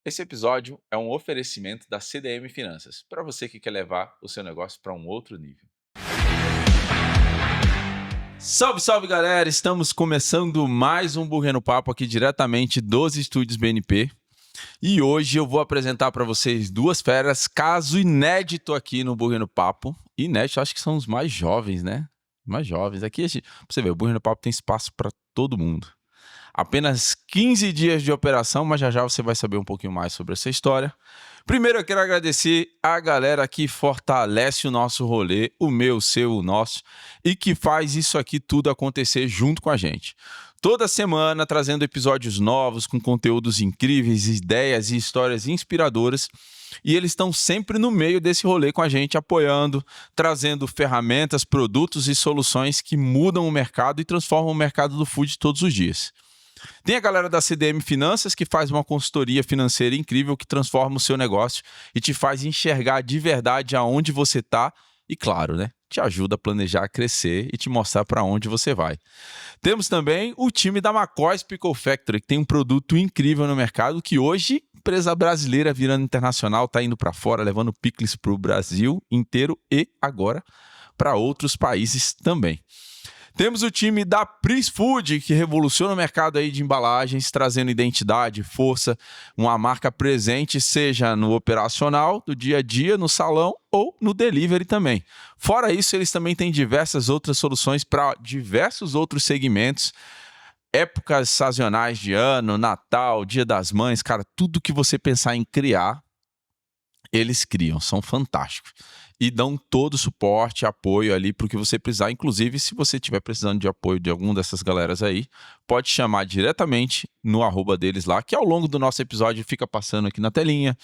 Esse episódio é um oferecimento da CDM Finanças, para você que quer levar o seu negócio para um outro nível. Salve, salve galera! Estamos começando mais um Burger no Papo aqui diretamente dos estúdios BNP. E hoje eu vou apresentar para vocês duas feras, caso inédito aqui no Burger no Papo. Inédito, acho que são os mais jovens, né? Mais jovens. Aqui, pra você ver, o Burger no Papo tem espaço para todo mundo. Apenas 15 dias de operação, mas já já você vai saber um pouquinho mais sobre essa história. Primeiro eu quero agradecer a galera que fortalece o nosso rolê, o meu, o seu, o nosso, e que faz isso aqui tudo acontecer junto com a gente. Toda semana trazendo episódios novos, com conteúdos incríveis, ideias e histórias inspiradoras. E eles estão sempre no meio desse rolê com a gente, apoiando, trazendo ferramentas, produtos e soluções que mudam o mercado e transformam o mercado do food todos os dias. Tem a galera da CDM Finanças que faz uma consultoria financeira incrível que transforma o seu negócio e te faz enxergar de verdade aonde você está e, claro, né, te ajuda a planejar, crescer e te mostrar para onde você vai. Temos também o time da McCoy's Pickle Factory, que tem um produto incrível no mercado que hoje, empresa brasileira virando internacional, está indo para fora, levando pickles para o Brasil inteiro e agora para outros países também. Temos o time da Pris Food, que revoluciona o mercado aí de embalagens, trazendo identidade, força, uma marca presente, seja no operacional, do dia a dia, no salão ou no delivery também. Fora isso, eles também têm diversas outras soluções para diversos outros segmentos, épocas sazonais de ano, Natal, Dia das Mães, cara, tudo que você pensar em criar, eles criam, são fantásticos. E dão todo o suporte, apoio ali para o que você precisar. Inclusive, se você estiver precisando de apoio de alguma dessas galeras aí, pode chamar diretamente no @ deles lá, que ao longo do nosso episódio fica passando aqui na telinha.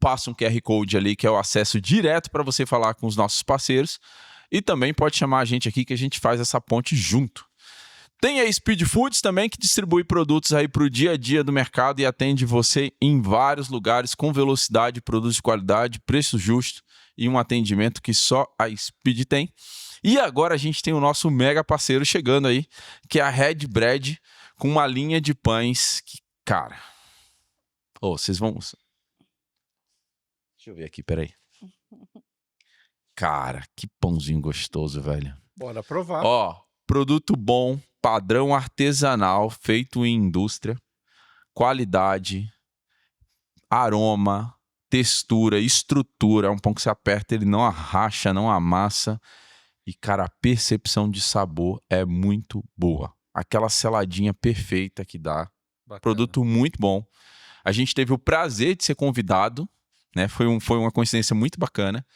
Passa um QR Code ali, que é o acesso direto para você falar com os nossos parceiros. E também pode chamar a gente aqui, que a gente faz essa ponte junto. Tem a Speed Foods também, que distribui produtos aí para o dia a dia do mercado e atende você em vários lugares com velocidade, produtos de qualidade, preço justo e um atendimento que só a Speed tem. E agora a gente tem o nosso mega parceiro chegando aí, que é a Red Bread, com uma linha de pães que, cara... vocês vão... Deixa eu ver aqui, peraí. Cara, que pãozinho gostoso, velho. Bora provar. Produto bom, padrão artesanal, feito em indústria, qualidade, aroma, textura, estrutura. É um pão que você aperta, ele não arracha, não amassa. E, cara, a percepção de sabor é muito boa. Aquela seladinha perfeita que dá. Bacana. Produto muito bom. A gente teve o prazer de ser convidado, né? Foi uma coincidência muito bacana.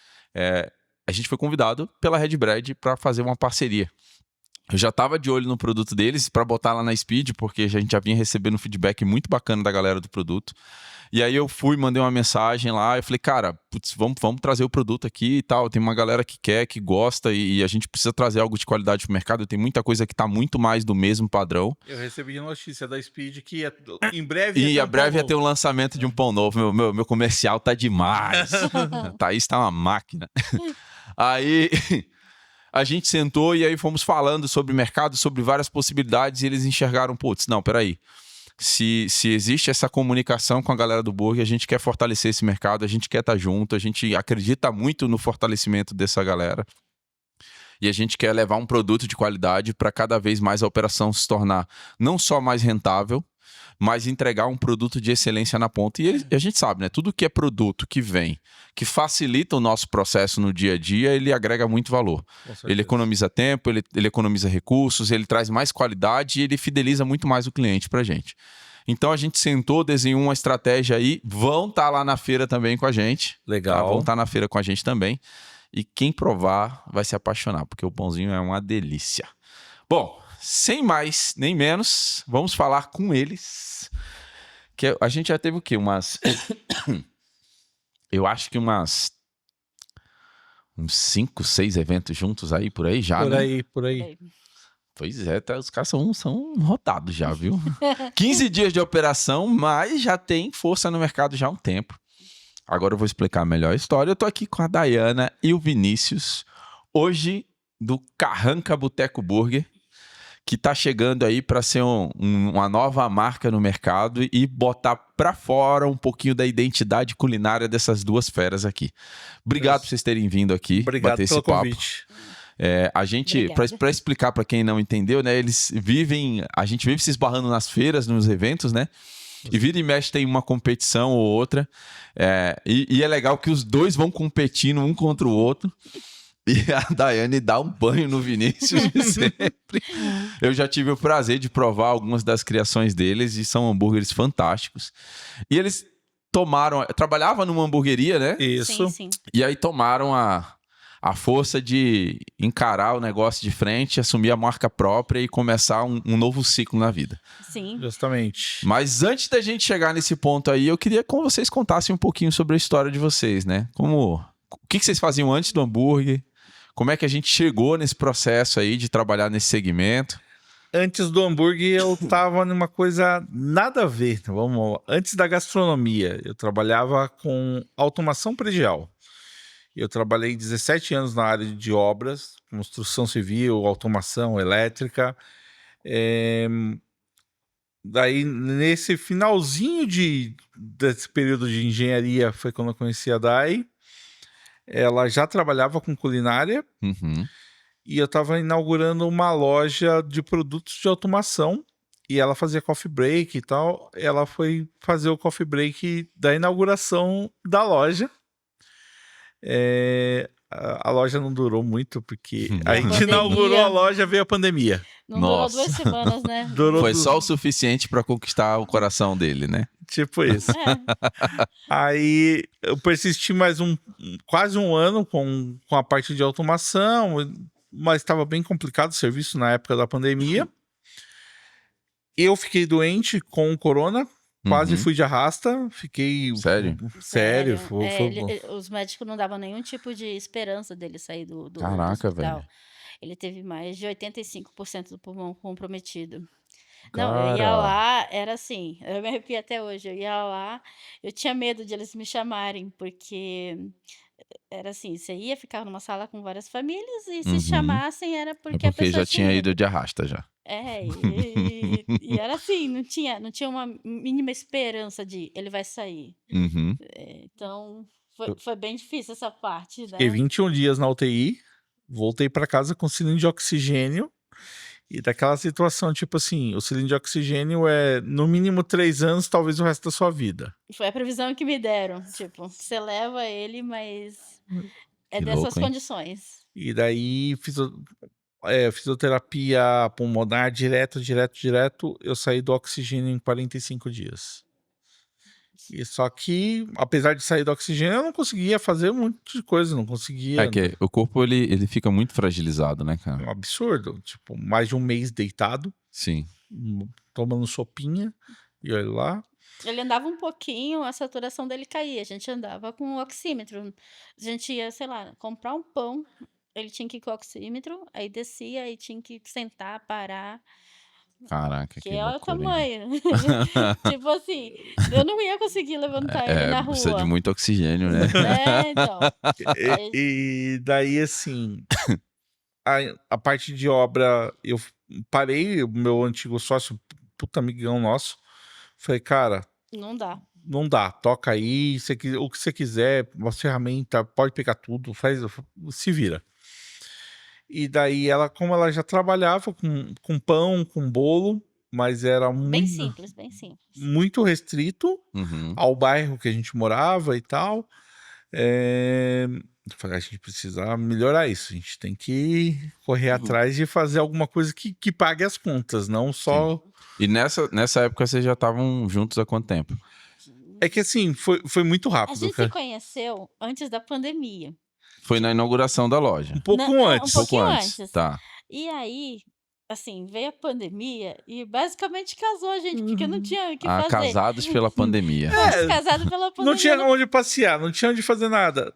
A gente foi convidado pela Red Bread para fazer uma parceria. Eu já estava de olho no produto deles para botar lá na Speed, porque a gente já vinha recebendo um feedback muito bacana da galera do produto. E aí eu fui, mandei uma mensagem lá, eu falei, cara, putz, vamos trazer o produto aqui e tal. Tem uma galera que quer, que gosta e a gente precisa trazer algo de qualidade pro mercado. Tem muita coisa que tá muito mais do mesmo padrão. Eu recebi notícia da Speed que em breve ia ter um lançamento de um pão novo. Meu comercial tá demais. Thaís tá uma máquina. Aí... A gente sentou e aí fomos falando sobre o mercado, sobre várias possibilidades e eles enxergaram, putz, não, peraí. Se existe essa comunicação com a galera do burger, a gente quer fortalecer esse mercado, a gente quer estar junto, a gente acredita muito no fortalecimento dessa galera. E a gente quer levar um produto de qualidade para cada vez mais a operação se tornar não só mais rentável, mas entregar um produto de excelência na ponta. E a gente sabe, né? Tudo que é produto que vem, que facilita o nosso processo no dia a dia, ele agrega muito valor. Ele economiza tempo, ele economiza recursos, ele traz mais qualidade e ele fideliza muito mais o cliente pra gente. Então a gente sentou, desenhou uma estratégia aí, vão estar lá na feira também com a gente. Legal. Tá? Vão estar na feira com a gente também. E quem provar vai se apaixonar, porque o pãozinho é uma delícia. Bom, sem mais nem menos, vamos falar com eles. Que a gente já teve o quê? Eu acho que uns 5, 6 eventos juntos aí, por aí já, Por aí. Pois é, os caras são rodados já, viu? 15 dias de operação, mas já tem força no mercado já há um tempo. Agora eu vou explicar melhor a história. Eu tô aqui com a Dayana e o Vinícius, hoje do Carranca Boteco Burger, que tá chegando aí para ser uma nova marca no mercado e botar pra fora um pouquinho da identidade culinária dessas duas feras aqui. Obrigado por vocês terem vindo aqui, Obrigado bater pelo esse papo. convite. A gente, Obrigada. para explicar para quem não entendeu, né? A gente vive se esbarrando nas feiras, nos eventos, né? E vira e mexe tem uma competição ou outra. E é legal que os dois vão competindo um contra o outro. E a Daiane dá um banho no Vinícius de sempre. Eu já tive o prazer de provar algumas das criações deles e são hambúrgueres fantásticos. E eles trabalhavam numa hamburgueria, né? Isso. Sim. E aí tomaram a força de encarar o negócio de frente, assumir a marca própria e começar um novo ciclo na vida. Sim. Justamente. Mas antes da gente chegar nesse ponto aí, eu queria que vocês contassem um pouquinho sobre a história de vocês, né? O que vocês faziam antes do hambúrguer? Como é que a gente chegou nesse processo aí de trabalhar nesse segmento? Antes do hambúrguer, eu tava numa coisa nada a ver. Vamos lá. Antes da gastronomia, eu trabalhava com automação predial. Eu trabalhei 17 anos na área de obras, construção civil, automação elétrica. Daí, nesse finalzinho desse período de engenharia, foi quando eu conheci a Dai. Ela já trabalhava com culinária. Uhum. E eu estava inaugurando uma loja de produtos de automação. E ela fazia coffee break e tal. Ela foi fazer o coffee break da inauguração da loja. A loja não durou muito, porque a gente Pandemia. inaugurou a loja, veio a pandemia. Não Nossa. durou 2 semanas, né? Foi só o suficiente para conquistar o coração dele, né? Tipo isso. Aí eu persisti mais quase um ano com a parte de automação, mas estava bem complicado o serviço na época da pandemia. Eu fiquei doente com o corona, quase fui de arrasta, fiquei... Sério? Sério. Os médicos não davam nenhum tipo de esperança dele sair do Caraca, hospital. velho. Ele teve mais de 85% do pulmão comprometido. Cara. Não, eu ia lá, era assim, eu me arrepio até hoje, eu ia lá, eu tinha medo de eles me chamarem, porque era assim, você ia ficar numa sala com várias famílias e se chamassem era porque a Porque pessoa já tinha ido de arrasta já. e era assim, não tinha uma mínima esperança de ele vai sair. Uhum. Então, foi bem difícil essa parte, né? Fiquei 21 dias na UTI, voltei para casa com cilindro de oxigênio. E daquela situação, tipo assim, o cilindro de oxigênio é no mínimo 3 anos, talvez o resto da sua vida. Foi a previsão que me deram, tipo, você leva ele, mas é Que dessas louco, hein? condições. E daí, fisioterapia pulmonar direto, eu saí do oxigênio em 45 dias. E só que, apesar de sair do oxigênio, eu não conseguia fazer um monte de coisa, não conseguia. É que o corpo, ele fica muito fragilizado, né, É cara? um absurdo. Tipo, mais de um mês deitado, Sim. tomando sopinha, e olha lá. Ele andava um pouquinho, a saturação dele caía. A gente andava com o oxímetro. A gente ia, sei lá, comprar um pão, ele tinha que ir com o oxímetro, aí descia, aí tinha que sentar, parar. Caraca, Que que é o loucura, hein? tamanho. Tipo assim, eu não ia conseguir levantar ele na rua. Precisa de muito oxigênio, né? Então. E daí, assim, a parte de obra, eu parei, o meu antigo sócio, puta amigão nosso, falei, cara, Não dá. não dá, toca aí, o que você quiser, uma ferramenta, pode pegar tudo, se vira. E daí, como ela já trabalhava com pão, com bolo, mas era Bem simples, bem simples. muito restrito Uhum. ao bairro que a gente morava e tal. Eu falei, a gente precisa melhorar isso, a gente tem que correr atrás de fazer alguma coisa que pague as contas, não só... E nessa época vocês já estavam juntos há quanto tempo? É que assim, foi muito A rápido, gente cara. se conheceu antes da pandemia. Foi na inauguração da loja. Um pouco Não, antes. um pouquinho antes. Tá. E aí, assim, veio a pandemia e basicamente casou a gente, porque não tinha o que fazer. Casados pela pandemia. Fomos casados pela pandemia. Não tinha onde passear, não tinha onde fazer nada.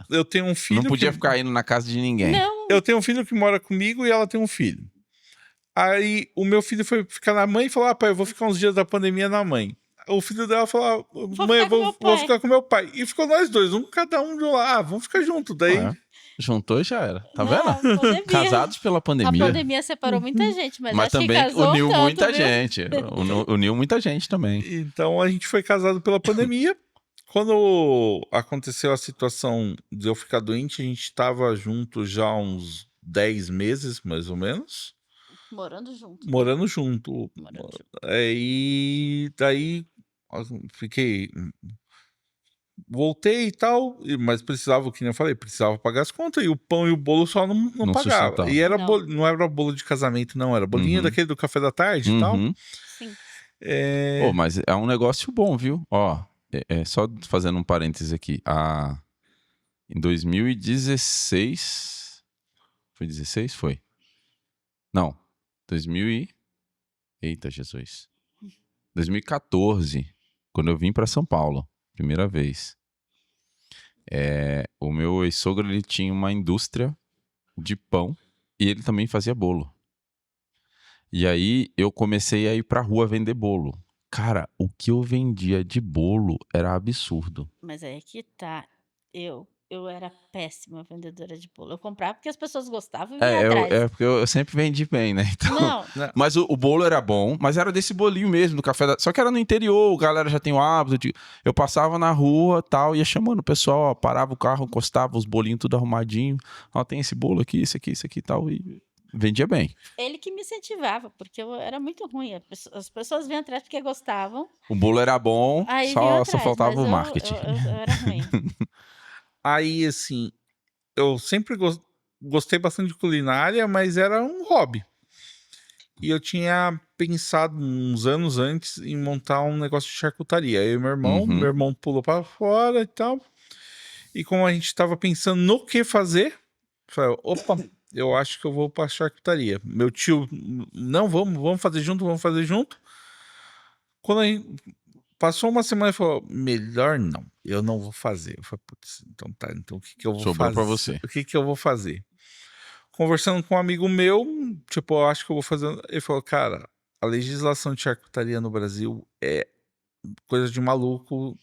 Eu tenho um filho Não podia ficar indo na casa de ninguém. Não, Eu tenho um filho que mora comigo e ela tem um filho. Aí o meu filho foi ficar na mãe e falou, pai, eu vou ficar uns dias da pandemia na mãe. O filho dela falou, mãe, eu vou ficar com meu pai. E ficou nós dois, cada um de um lado, vamos ficar junto. Daí Juntou e já era. Tá Não, vendo? pandemia. Casados pela A pandemia. pandemia separou muita gente, mas Mas acho que também casou uniu tanto, muita viu? gente. Uniu muita gente também. Então a gente foi casado pela pandemia. Quando aconteceu a situação de eu ficar doente, a gente estava junto já há uns 10 meses, mais ou menos, Morando junto. morando junto. Morando junto. E daí fiquei. Voltei e tal, mas precisava, que nem eu falei, precisava pagar as contas e o pão e o bolo só não Não pagava. sustentava. E era Não. não era bolo de casamento, não, era bolinho Uhum. daquele do café da tarde e tal. Uhum. Sim. Pô, mas é um negócio bom, viu? Ó, só fazendo um parênteses aqui. Em 2016... Foi 16? Foi. Não. 2000 e... Eita, Jesus. 2014, quando eu vim pra São Paulo, primeira vez. O meu ex-sogro, ele tinha uma indústria de pão e ele também fazia bolo. E aí eu comecei a ir pra rua vender bolo. Cara, o que eu vendia de bolo era absurdo. Mas aí que tá. Eu era péssima vendedora de bolo. Eu comprava porque as pessoas gostavam e vinha atrás. Porque eu sempre vendi bem, né? Então, Não, mas o bolo era bom, mas era desse bolinho mesmo, do café da... Só que era no interior, a galera já tem o hábito de... Eu passava na rua, tal, ia chamando o pessoal, ó, parava o carro, encostava os bolinhos tudo arrumadinho. Ó, tem esse bolo aqui, esse aqui e tal, e vendia bem. ele que me incentivava, porque eu era muito ruim. As pessoas vinham atrás porque gostavam, O bolo era bom, aí só vinham atrás, faltava mas o marketing. eu era ruim. Aí, assim, eu sempre gostei bastante de culinária, mas era um hobby. E eu tinha pensado uns anos antes em montar um negócio de charcutaria. Eu e Uhum. meu irmão pulou para fora e tal. E como a gente estava pensando no que fazer, falei, opa, eu acho que eu vou para charcutaria. Meu tio, não, vamos fazer junto, vamos fazer junto. Quando a gente passou uma semana e falou, melhor não, eu não vou fazer. Eu falei, putz, então tá, então o que que eu vou Sobrou fazer? pra você. O que que eu vou fazer? Conversando com um amigo meu, tipo, eu acho que eu vou fazer. Ele falou, cara, a legislação de charcutaria no Brasil é coisa de maluco.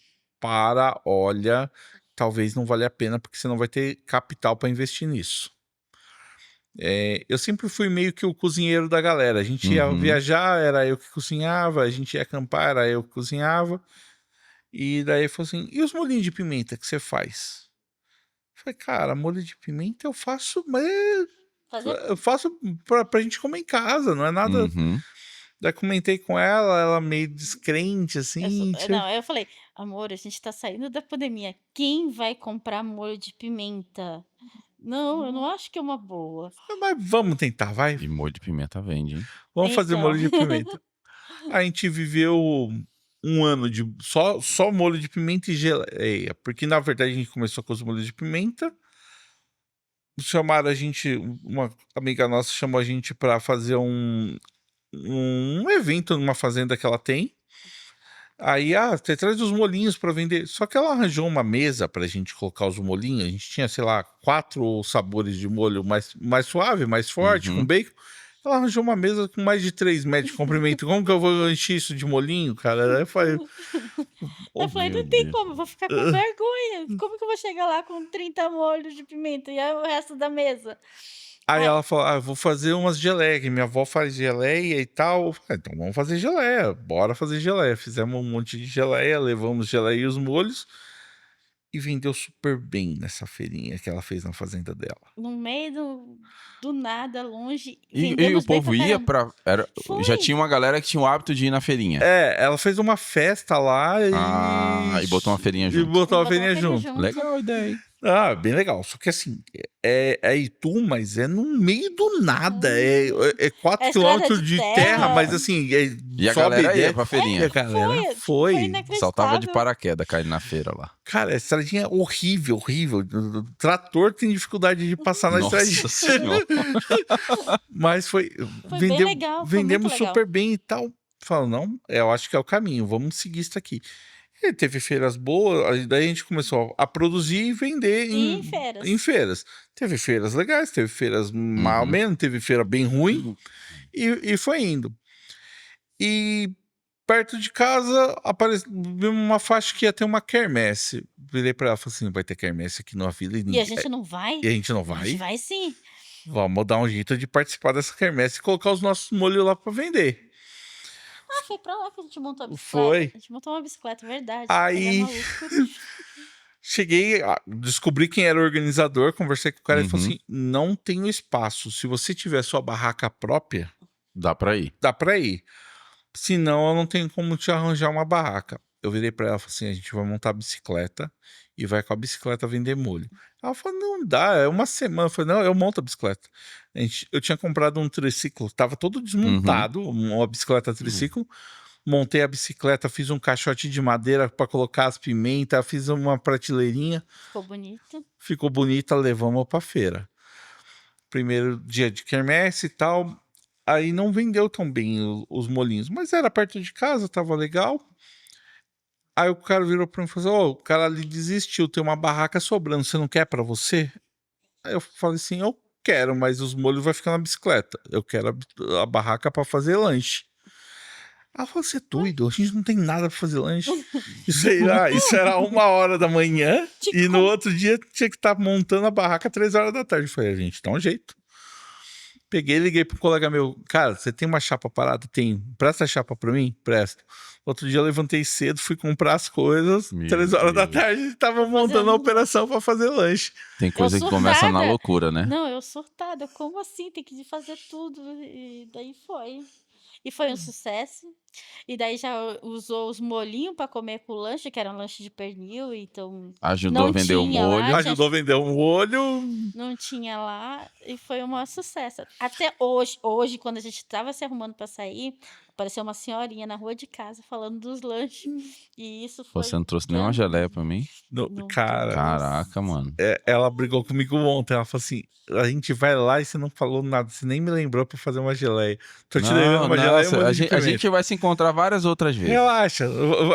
Olha, talvez não valha a pena, porque você não vai ter capital para investir nisso. Eu sempre fui meio que o cozinheiro da galera. A gente ia Uhum. viajar, era eu que cozinhava, a gente ia acampar, era eu que cozinhava. E daí ele falou assim: e os molhinhos de pimenta que você faz? Eu falei, cara, molho de pimenta eu faço, mas eu faço pra gente comer em casa, não é nada. Uhum. Daí comentei com ela meio descrente, assim. Não, eu falei, amor, a gente tá saindo da pandemia. Quem vai comprar molho de pimenta? Não, eu não acho que é uma boa. Mas vamos tentar, vai. E molho de pimenta vende, hein? Vamos fazer Então. molho de pimenta. A gente viveu um ano de só molho de pimenta e geleia. Porque, na verdade, a gente começou com os molhos de pimenta. Chamaram a gente, uma amiga nossa chamou a gente para fazer um evento numa fazenda que ela tem. Aí, você traz os molhinhos para vender. Só que ela arranjou uma mesa pra gente colocar os molhinhos. A gente tinha, sei lá, 4 sabores de molho mais suave, mais forte, Uhum. com bacon. Ela arranjou uma mesa com mais de 3 metros de comprimento. Como que eu vou encher isso de molhinho, cara? Aí eu falei, Eu falei, meu não tem Deus. como, eu vou ficar com vergonha. Como que eu vou chegar lá com 30 molhos de pimenta e aí o resto da mesa? Aí Ai. ela falou, eu vou fazer umas geleias, que minha avó faz geleia e tal. Eu falei, então vamos fazer geleia, bora fazer geleia. Fizemos um monte de geleia, levamos geleia e os molhos. E vendeu super bem nessa feirinha que ela fez na fazenda dela. No meio do nada, longe, E o vendemos bem povo pra ia caramba. pra... Foi. Já tinha uma galera que tinha o hábito de ir na feirinha. Ela fez uma festa lá E botou uma feirinha e junto. botou E uma feirinha junto. Legal a ideia, hein? Bem legal. Só que assim, é Itu, mas é no meio do nada. É 4 É estrada quilômetros de de terra, terra. mas assim, E a sobe galera e ia desce. pra E a feirinha. galera Foi foi. inacreditável. Saltava de paraquedas caindo na feira lá. Cara, a estradinha horrível, horrível. O trator tem dificuldade de passar na Nossa estradinha. senhora. Mas foi bem legal, foi vendemos muito legal. super bem e tal. Falaram, não, eu acho que é o caminho, vamos seguir isso aqui. E teve feiras boas, daí a gente começou a produzir e vender Em feiras. em feiras. Teve feiras legais, teve feiras mal menos, teve feira bem ruim, e foi indo. E perto de casa apareceu uma faixa que ia ter uma quermesse. virei pra ela e falei assim: vai ter quermesse aqui na vila E a gente não vai? e a gente não A gente vai? vai sim. Vamos dar um jeito de participar dessa quermesse e colocar os nossos molhos lá pra vender. Ah, foi pra lá que a gente montou a bicicleta. Foi. A gente montou uma bicicleta, verdade. Ele é Aí maluco. cheguei, descobri quem era o organizador, conversei com o cara e ele falou Uhum. assim: não tenho espaço. Se você tiver sua barraca própria, Dá pra ir. dá pra ir. Senão eu não tenho como te arranjar uma barraca. Eu virei pra ela e falei assim: a gente vai montar a bicicleta e vai com a bicicleta vender molho. Ela falou: não dá, é uma semana. Eu falei: não, eu monto a bicicleta. Eu tinha comprado um triciclo, tava todo desmontado, uma bicicleta triciclo. Montei a bicicleta, fiz um caixote de madeira para colocar as pimentas, fiz uma prateleirinha, Ficou bonito. ficou bonita, levamos pra feira. Primeiro dia de quermesse e tal. Aí não vendeu tão bem os molinhos, mas era perto de casa, tava legal. Aí o cara virou pra mim e falou assim: "Ô, o cara ali desistiu, tem uma barraca sobrando, você não quer pra você?" Aí eu falei assim: "Eu quero, mas os molhos vai ficar na bicicleta. Eu quero a barraca pra fazer lanche." Ela falou: "Você é doido? A gente não tem nada pra fazer lanche." Isso era 1h da manhã Tinha e que no outro dia tinha que estar montando a barraca 3h da tarde. Eu falei: "A gente dá um jeito." Peguei e liguei pro um colega meu: "Cara, você tem uma chapa parada?" "Tenho." "Presta a chapa pra mim?" "Presta." Outro dia eu levantei cedo, fui comprar as coisas, Meu 3h da Deus. tarde e tava montando a Fazendo- operação pra fazer lanche. Tem Eu coisa que começa na surtada. loucura, né? Não, eu surtada. Como assim? Tem que fazer tudo. E daí foi. E foi um sucesso. E daí já usou os molhinhos pra comer com o lanche, que era um lanche de pernil, então Ajudou não a vender o tinha lá, molho. tinha- Ajudou a vender um olho. não tinha lá, e foi um maior sucesso. Até hoje, quando a gente tava se arrumando pra sair, apareceu uma senhorinha na rua de casa falando dos lanches. E isso foi. Você não trouxe nenhuma geleia pra mim? Não Cara, Caraca, mano. ela brigou comigo ontem. Ela falou assim: a gente vai lá e você não falou nada, você nem me lembrou pra fazer uma geleia. Tô te devendo uma geleia e um Nossa, molho de a pimenta. gente vai se encontrar várias outras vezes. Relaxa,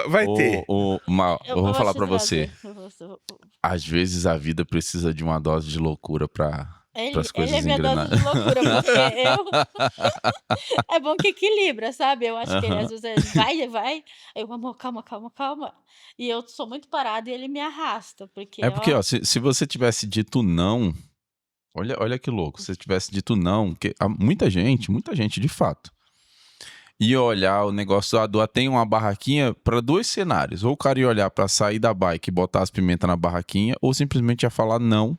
vai ter. Eu vou falar te pra você. trazer. Às vezes a vida precisa de uma dose de loucura para Ele as é coisas minha dose engrenarem. de loucura, porque é bom que equilibra, sabe. Eu acho que Aham. às vezes ele vai, aí eu: "Amor, calma, calma, calma". E eu sou muito parada e ele me arrasta, porque É porque, ó, ó, se você tivesse dito não, olha que louco, se você tivesse dito não, que muita gente de fato, ia olhar o negócio do tem uma barraquinha para dois cenários. Ou o cara ia olhar para sair da bike e botar as pimentas na barraquinha, ou simplesmente ia falar não,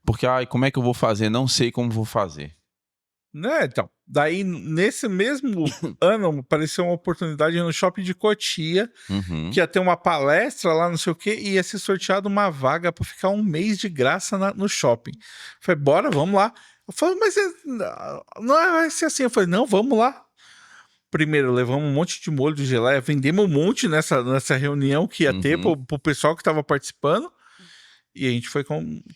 porque, ai, como é que eu vou fazer? Não sei como vou fazer. Né, então. Daí, nesse mesmo ano, apareceu uma oportunidade no shopping de Cotia, Uhum. que ia ter uma palestra lá, não sei o quê, e ia ser sorteado uma vaga pra ficar um mês de graça no shopping. Falei: "Bora, vamos lá." Eu falei: "Mas não vai ser assim." Eu falei: "Não, vamos lá." Primeiro, levamos um monte de molho de geleia, vendemos um monte nessa reunião que ia ter Uhum. pro pessoal que tava participando, e a gente foi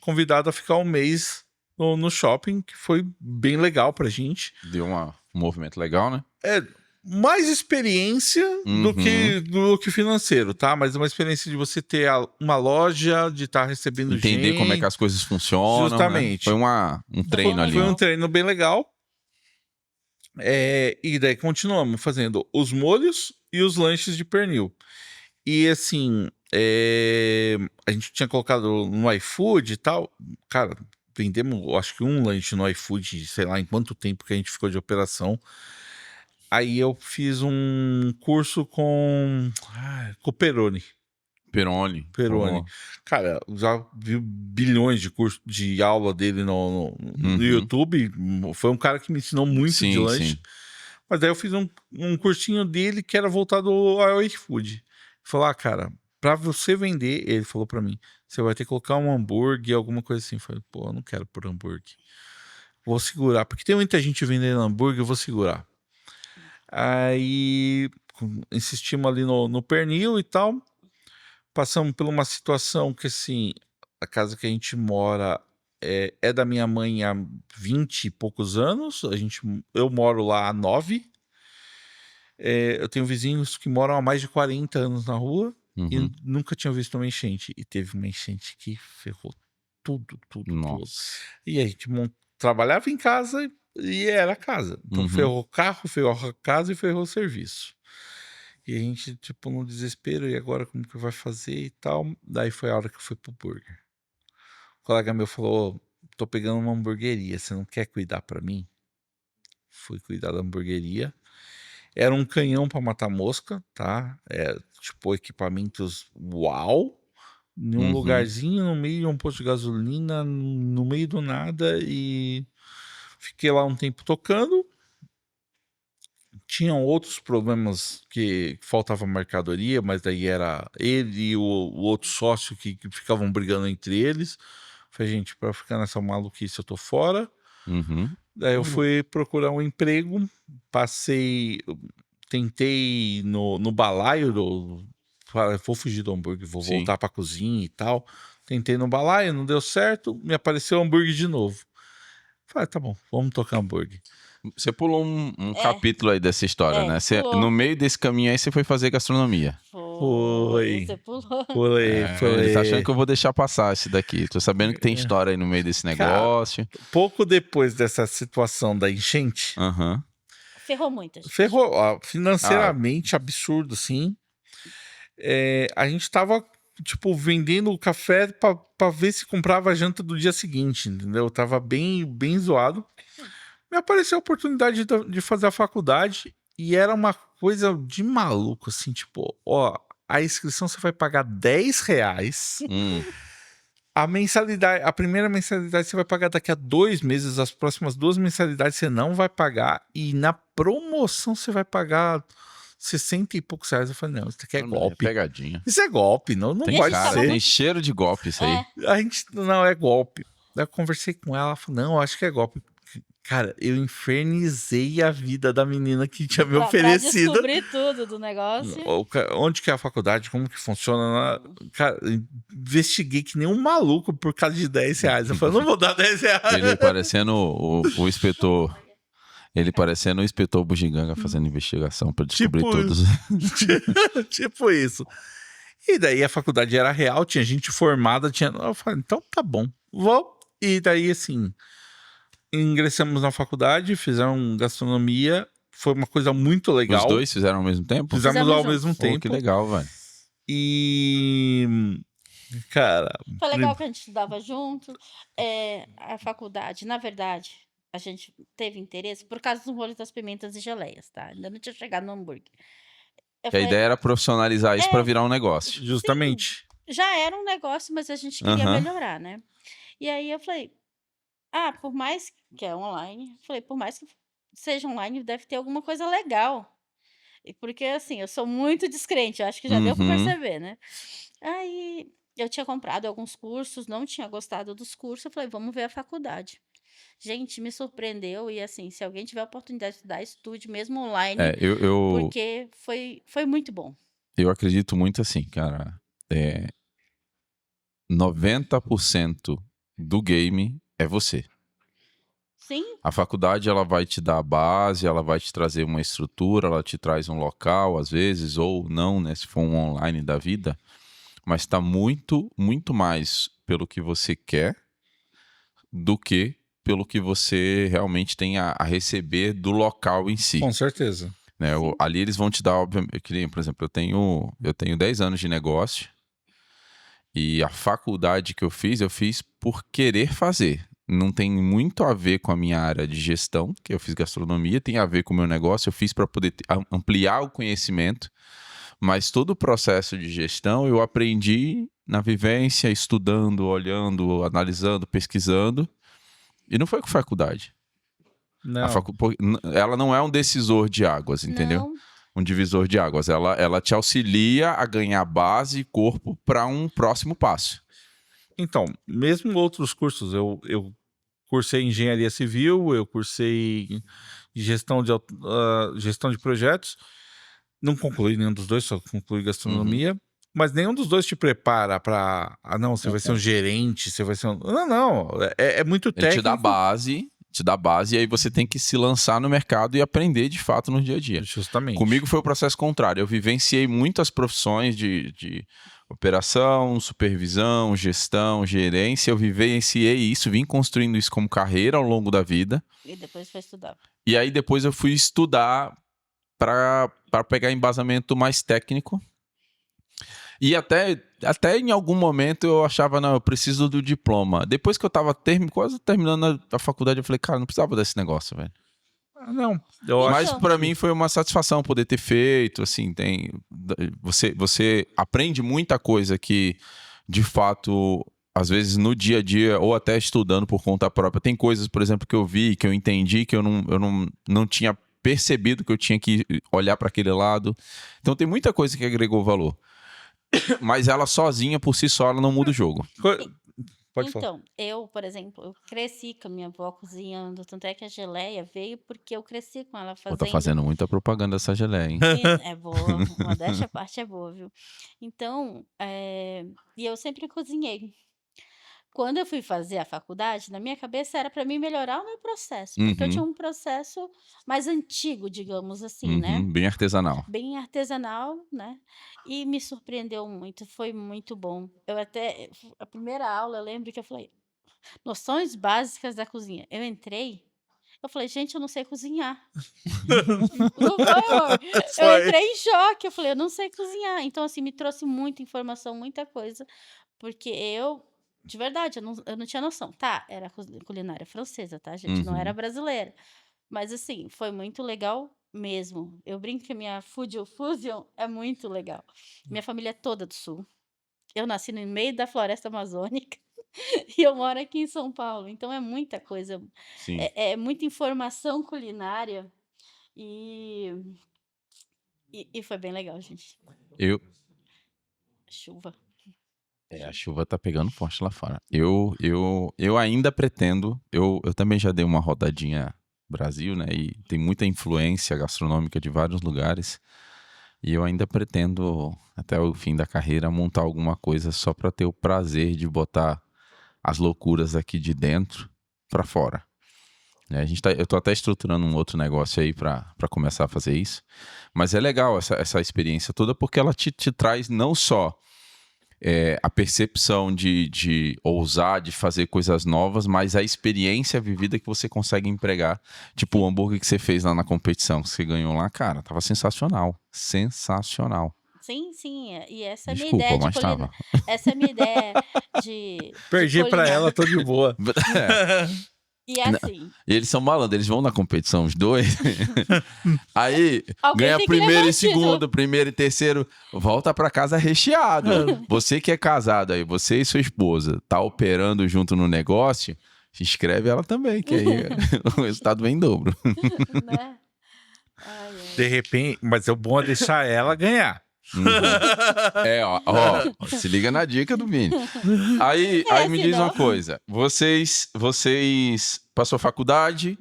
convidado a ficar um mês no shopping, que foi bem legal pra gente. Deu um movimento legal, né? É mais experiência do Uhum. que financeiro, tá? Mas é uma experiência de você ter uma loja, de estar recebendo Entender como é que gente. as coisas funcionam, Justamente. né? Foi um treino ali. Foi um treino bem legal. E daí continuamos fazendo os molhos e os lanches de pernil. E assim, a gente tinha colocado no iFood e tal. Cara, vendemos, acho que um lanche no iFood, sei lá em quanto tempo que a gente ficou de operação. Aí eu fiz um curso com o Peroni. Peroni. Peroni. Oh. Cara, já vi bilhões de cursos de aula dele no Uhum. YouTube. Foi um cara que me ensinou muito de Sim, lanche. sim. Mas daí eu fiz um cursinho dele que era voltado ao iFood. Falou: cara, pra você vender, ele falou pra mim, você vai ter que colocar um hambúrguer, alguma coisa assim. Eu falei: pô, eu não quero por hambúrguer. Vou segurar, porque tem muita gente vendendo hambúrguer, eu vou segurar. Aí insistimos ali no pernil e tal. Passamos por uma situação que, assim, a casa que a gente mora é da minha mãe há 20 e poucos anos. Eu moro lá há 9. Eu tenho vizinhos que moram há mais de 40 anos na rua e Uhum. nunca tinham visto uma enchente. E teve uma enchente que ferrou tudo. Nossa. E a gente trabalhava em casa e era casa. Então Uhum. ferrou carro, ferrou a casa e ferrou o serviço. E a gente, tipo, no desespero, e agora como que vai fazer e tal. Daí foi a hora que eu fui pro burger. O colega meu falou: tô pegando uma hamburgueria, você não quer cuidar pra mim? Fui cuidar da hamburgueria. Era um canhão pra matar mosca, tá? Tipo, equipamentos uau! Em um Uhum. lugarzinho no meio de um posto de gasolina, no meio do nada, e fiquei lá um tempo tocando. Tinham outros problemas que faltava mercadoria, mas daí era ele e o outro sócio que ficavam brigando entre eles. Falei, gente, para ficar nessa maluquice eu tô fora. Uhum. Daí eu fui procurar um emprego, passei, tentei no balaio, falei, vou fugir do hambúrguer, vou Sim. voltar pra cozinha e tal. Tentei no balaio, não deu certo, me apareceu o hambúrguer de novo. Falei, tá bom, vamos tocar hambúrguer. Você pulou um É, capítulo aí dessa história, né? No pulou. meio desse caminho aí, você foi fazer gastronomia. Foi, você Foi, pulou. Ele tá achando que foi. eu vou deixar passar esse daqui. Tô sabendo que tem história aí no meio desse Cara, negócio. pouco depois dessa situação da enchente, Aham. Ferrou muita gente. ferrou, Ah, financeiramente absurdo, assim. A gente tava, tipo, vendendo o café pra ver se comprava a janta do dia seguinte, entendeu? Tava bem, bem zoado. Me apareceu a oportunidade de fazer a faculdade e era uma coisa de maluco, assim, tipo, ó, a inscrição você vai pagar R$ 10. hum. A mensalidade, a primeira mensalidade você vai pagar daqui a 2 meses, as próximas 2 mensalidades você não vai pagar, e na promoção você vai pagar 60 e poucos reais. Eu falei, não, isso aqui é É golpe. pegadinha. Isso é golpe, não Tem pode cara, ser. tem cheiro de golpe isso aí. A gente, não, é golpe. Daí eu conversei com ela falou, não, acho que é golpe. Cara, eu infernizei a vida da menina que tinha me Pra oferecido. descobrir tudo do negócio. Onde que é a faculdade, como que funciona. Cara, investiguei que nem um maluco por causa de R$ 10. Eu falei, não vou dar R$ 10. Ele parecendo o inspetor. Ele parecendo o inspetor Bugiganga fazendo investigação pra descobrir Tipo todos. tipo isso. E daí a faculdade era real, tinha gente formada, tinha. Eu falei, então tá bom, vou. E daí, assim, ingressamos na faculdade, fizemos gastronomia, foi uma coisa muito Os legal. dois fizeram ao mesmo tempo? Fizemos Fizemos ao juntos. mesmo Pô, tempo. que legal, velho. E. Cara. Foi legal que a gente estudava junto. A faculdade, na verdade, a gente teve interesse por causa do molho das pimentas e geleias, tá? Ainda não tinha chegado no hambúrguer. Eu Que a falei, ideia era profissionalizar isso pra virar um negócio. Justamente. já era um negócio, mas a gente queria Aham. melhorar, né? E aí eu falei, por mais que é online, falei, por mais que seja online, deve ter alguma coisa legal. Porque, assim, eu sou muito descrente, eu acho que já deu pra Uhum. perceber, né? Aí eu tinha comprado alguns cursos, não tinha gostado dos cursos, eu falei, vamos ver a faculdade. Gente, me surpreendeu e, assim, se alguém tiver a oportunidade de estudar, estude mesmo online, porque foi muito bom. Eu acredito muito assim, cara. 90% do game é você. Sim, A faculdade, ela vai te dar a base, ela vai te trazer uma estrutura, ela te traz um local, às vezes, ou não, né? Se for um online da vida. Mas tá muito, muito mais pelo que você quer do que pelo que você realmente tem a receber do local em si. Com certeza. Né? Ali eles vão te dar, obviamente, por exemplo, eu tenho 10 anos de negócio e a faculdade que eu fiz por querer fazer. Não tem muito a ver com a minha área de gestão, que eu fiz gastronomia, tem a ver com o meu negócio, eu fiz para poder ampliar o conhecimento, mas todo o processo de gestão eu aprendi na vivência, estudando, olhando, analisando, pesquisando, e não foi com faculdade. Não. Ela não é um decisor de águas, entendeu? não. Um divisor de águas. Ela te auxilia a ganhar base e corpo para um próximo passo. Então, mesmo outros cursos, eu cursei engenharia civil, eu cursei gestão de projetos, não concluí nenhum dos dois, só concluí gastronomia, mas nenhum dos dois te prepara para, não, você vai ser um gerente, você vai ser um... Não, é muito técnico. Ele te dá base e aí você tem que se lançar no mercado e aprender de fato no dia a dia. Justamente. Comigo foi o processo contrário. Eu vivenciei muitas profissões de operação, supervisão, gestão, gerência. Eu vivenciei isso, vim construindo isso como carreira ao longo da vida. E depois foi estudar. E aí depois eu fui estudar para pegar embasamento mais técnico. E até em algum momento eu achava, não, eu preciso do diploma. Depois que eu tava quase terminando a faculdade, eu falei, cara, não precisava desse negócio, velho. Não, eu Mas acho para que... mim foi uma satisfação poder ter feito, assim, você aprende muita coisa que, de fato, às vezes no dia a dia, ou até estudando por conta própria, tem coisas, por exemplo, que eu vi, que eu entendi, que eu não tinha percebido que eu tinha que olhar para aquele lado. Então tem muita coisa que agregou valor. Mas ela sozinha, por si só, ela não muda o jogo. Pode falar. Então, eu, por exemplo, eu cresci com a minha avó cozinhando, tanto é que a geleia veio porque eu cresci com ela Pô, tá fazendo. fazendo muita propaganda dessa geleia, hein? É boa, modéstia à parte é boa, viu. Então, e eu sempre cozinhei. Quando eu fui fazer a faculdade, na minha cabeça era para mim melhorar o meu processo, porque eu tinha Uhum, um processo mais antigo, digamos assim, né, bem artesanal. bem artesanal, né, e me surpreendeu muito, foi muito bom. Eu até a primeira aula eu lembro que eu falei: "Noções básicas da cozinha". Eu entrei, eu falei: "Gente, eu não sei cozinhar". Não foi, amor? Eu Foi. entrei em choque, eu falei: "Eu não sei cozinhar". Então, assim, me trouxe muita informação, muita coisa, porque eu, de verdade, eu não tinha noção. Tá, era culinária francesa, tá, gente, não era Uhum. brasileira. Mas, assim, foi muito legal mesmo. Eu brinco que a minha food fusion é muito legal. Minha família é toda do sul. Eu nasci no meio da floresta amazônica e eu moro aqui em São Paulo, então é muita coisa, Sim. é muita informação culinária e foi bem legal, gente. Eu, Chuva. a chuva tá pegando forte lá fora. Eu ainda pretendo. Eu também já dei uma rodadinha Brasil, né? E tem muita influência gastronômica de vários lugares. E eu ainda pretendo, até o fim da carreira, montar alguma coisa só pra ter o prazer de botar as loucuras aqui de dentro pra fora. Eu tô até estruturando um outro negócio aí pra começar a fazer isso. Mas é legal essa experiência toda porque ela te traz não só a percepção de ousar, de fazer coisas novas, mas a experiência vivida que você consegue empregar. Tipo o hambúrguer que você fez lá na competição, que você ganhou lá, cara, tava sensacional. Sensacional. Sim, sim, e essa é a minha Desculpa, ideia de mas tava. essa é a minha ideia de Perdi pra culinária. ela, tô de boa. E é assim, E eles são malandros, eles vão na competição, os dois. Aí alguém ganha tem que levar primeiro o e título. segundo, primeiro e terceiro, volta pra casa recheado. Você que é casado aí, você e sua esposa, tá operando junto no negócio, se inscreve ela também, que aí o resultado vem em dobro. Né. Ai, De ai. repente, mas o bom é deixar ela ganhar. Ó, se liga na dica do Vini. Aí me diz uma Senão coisa, vocês passou faculdade,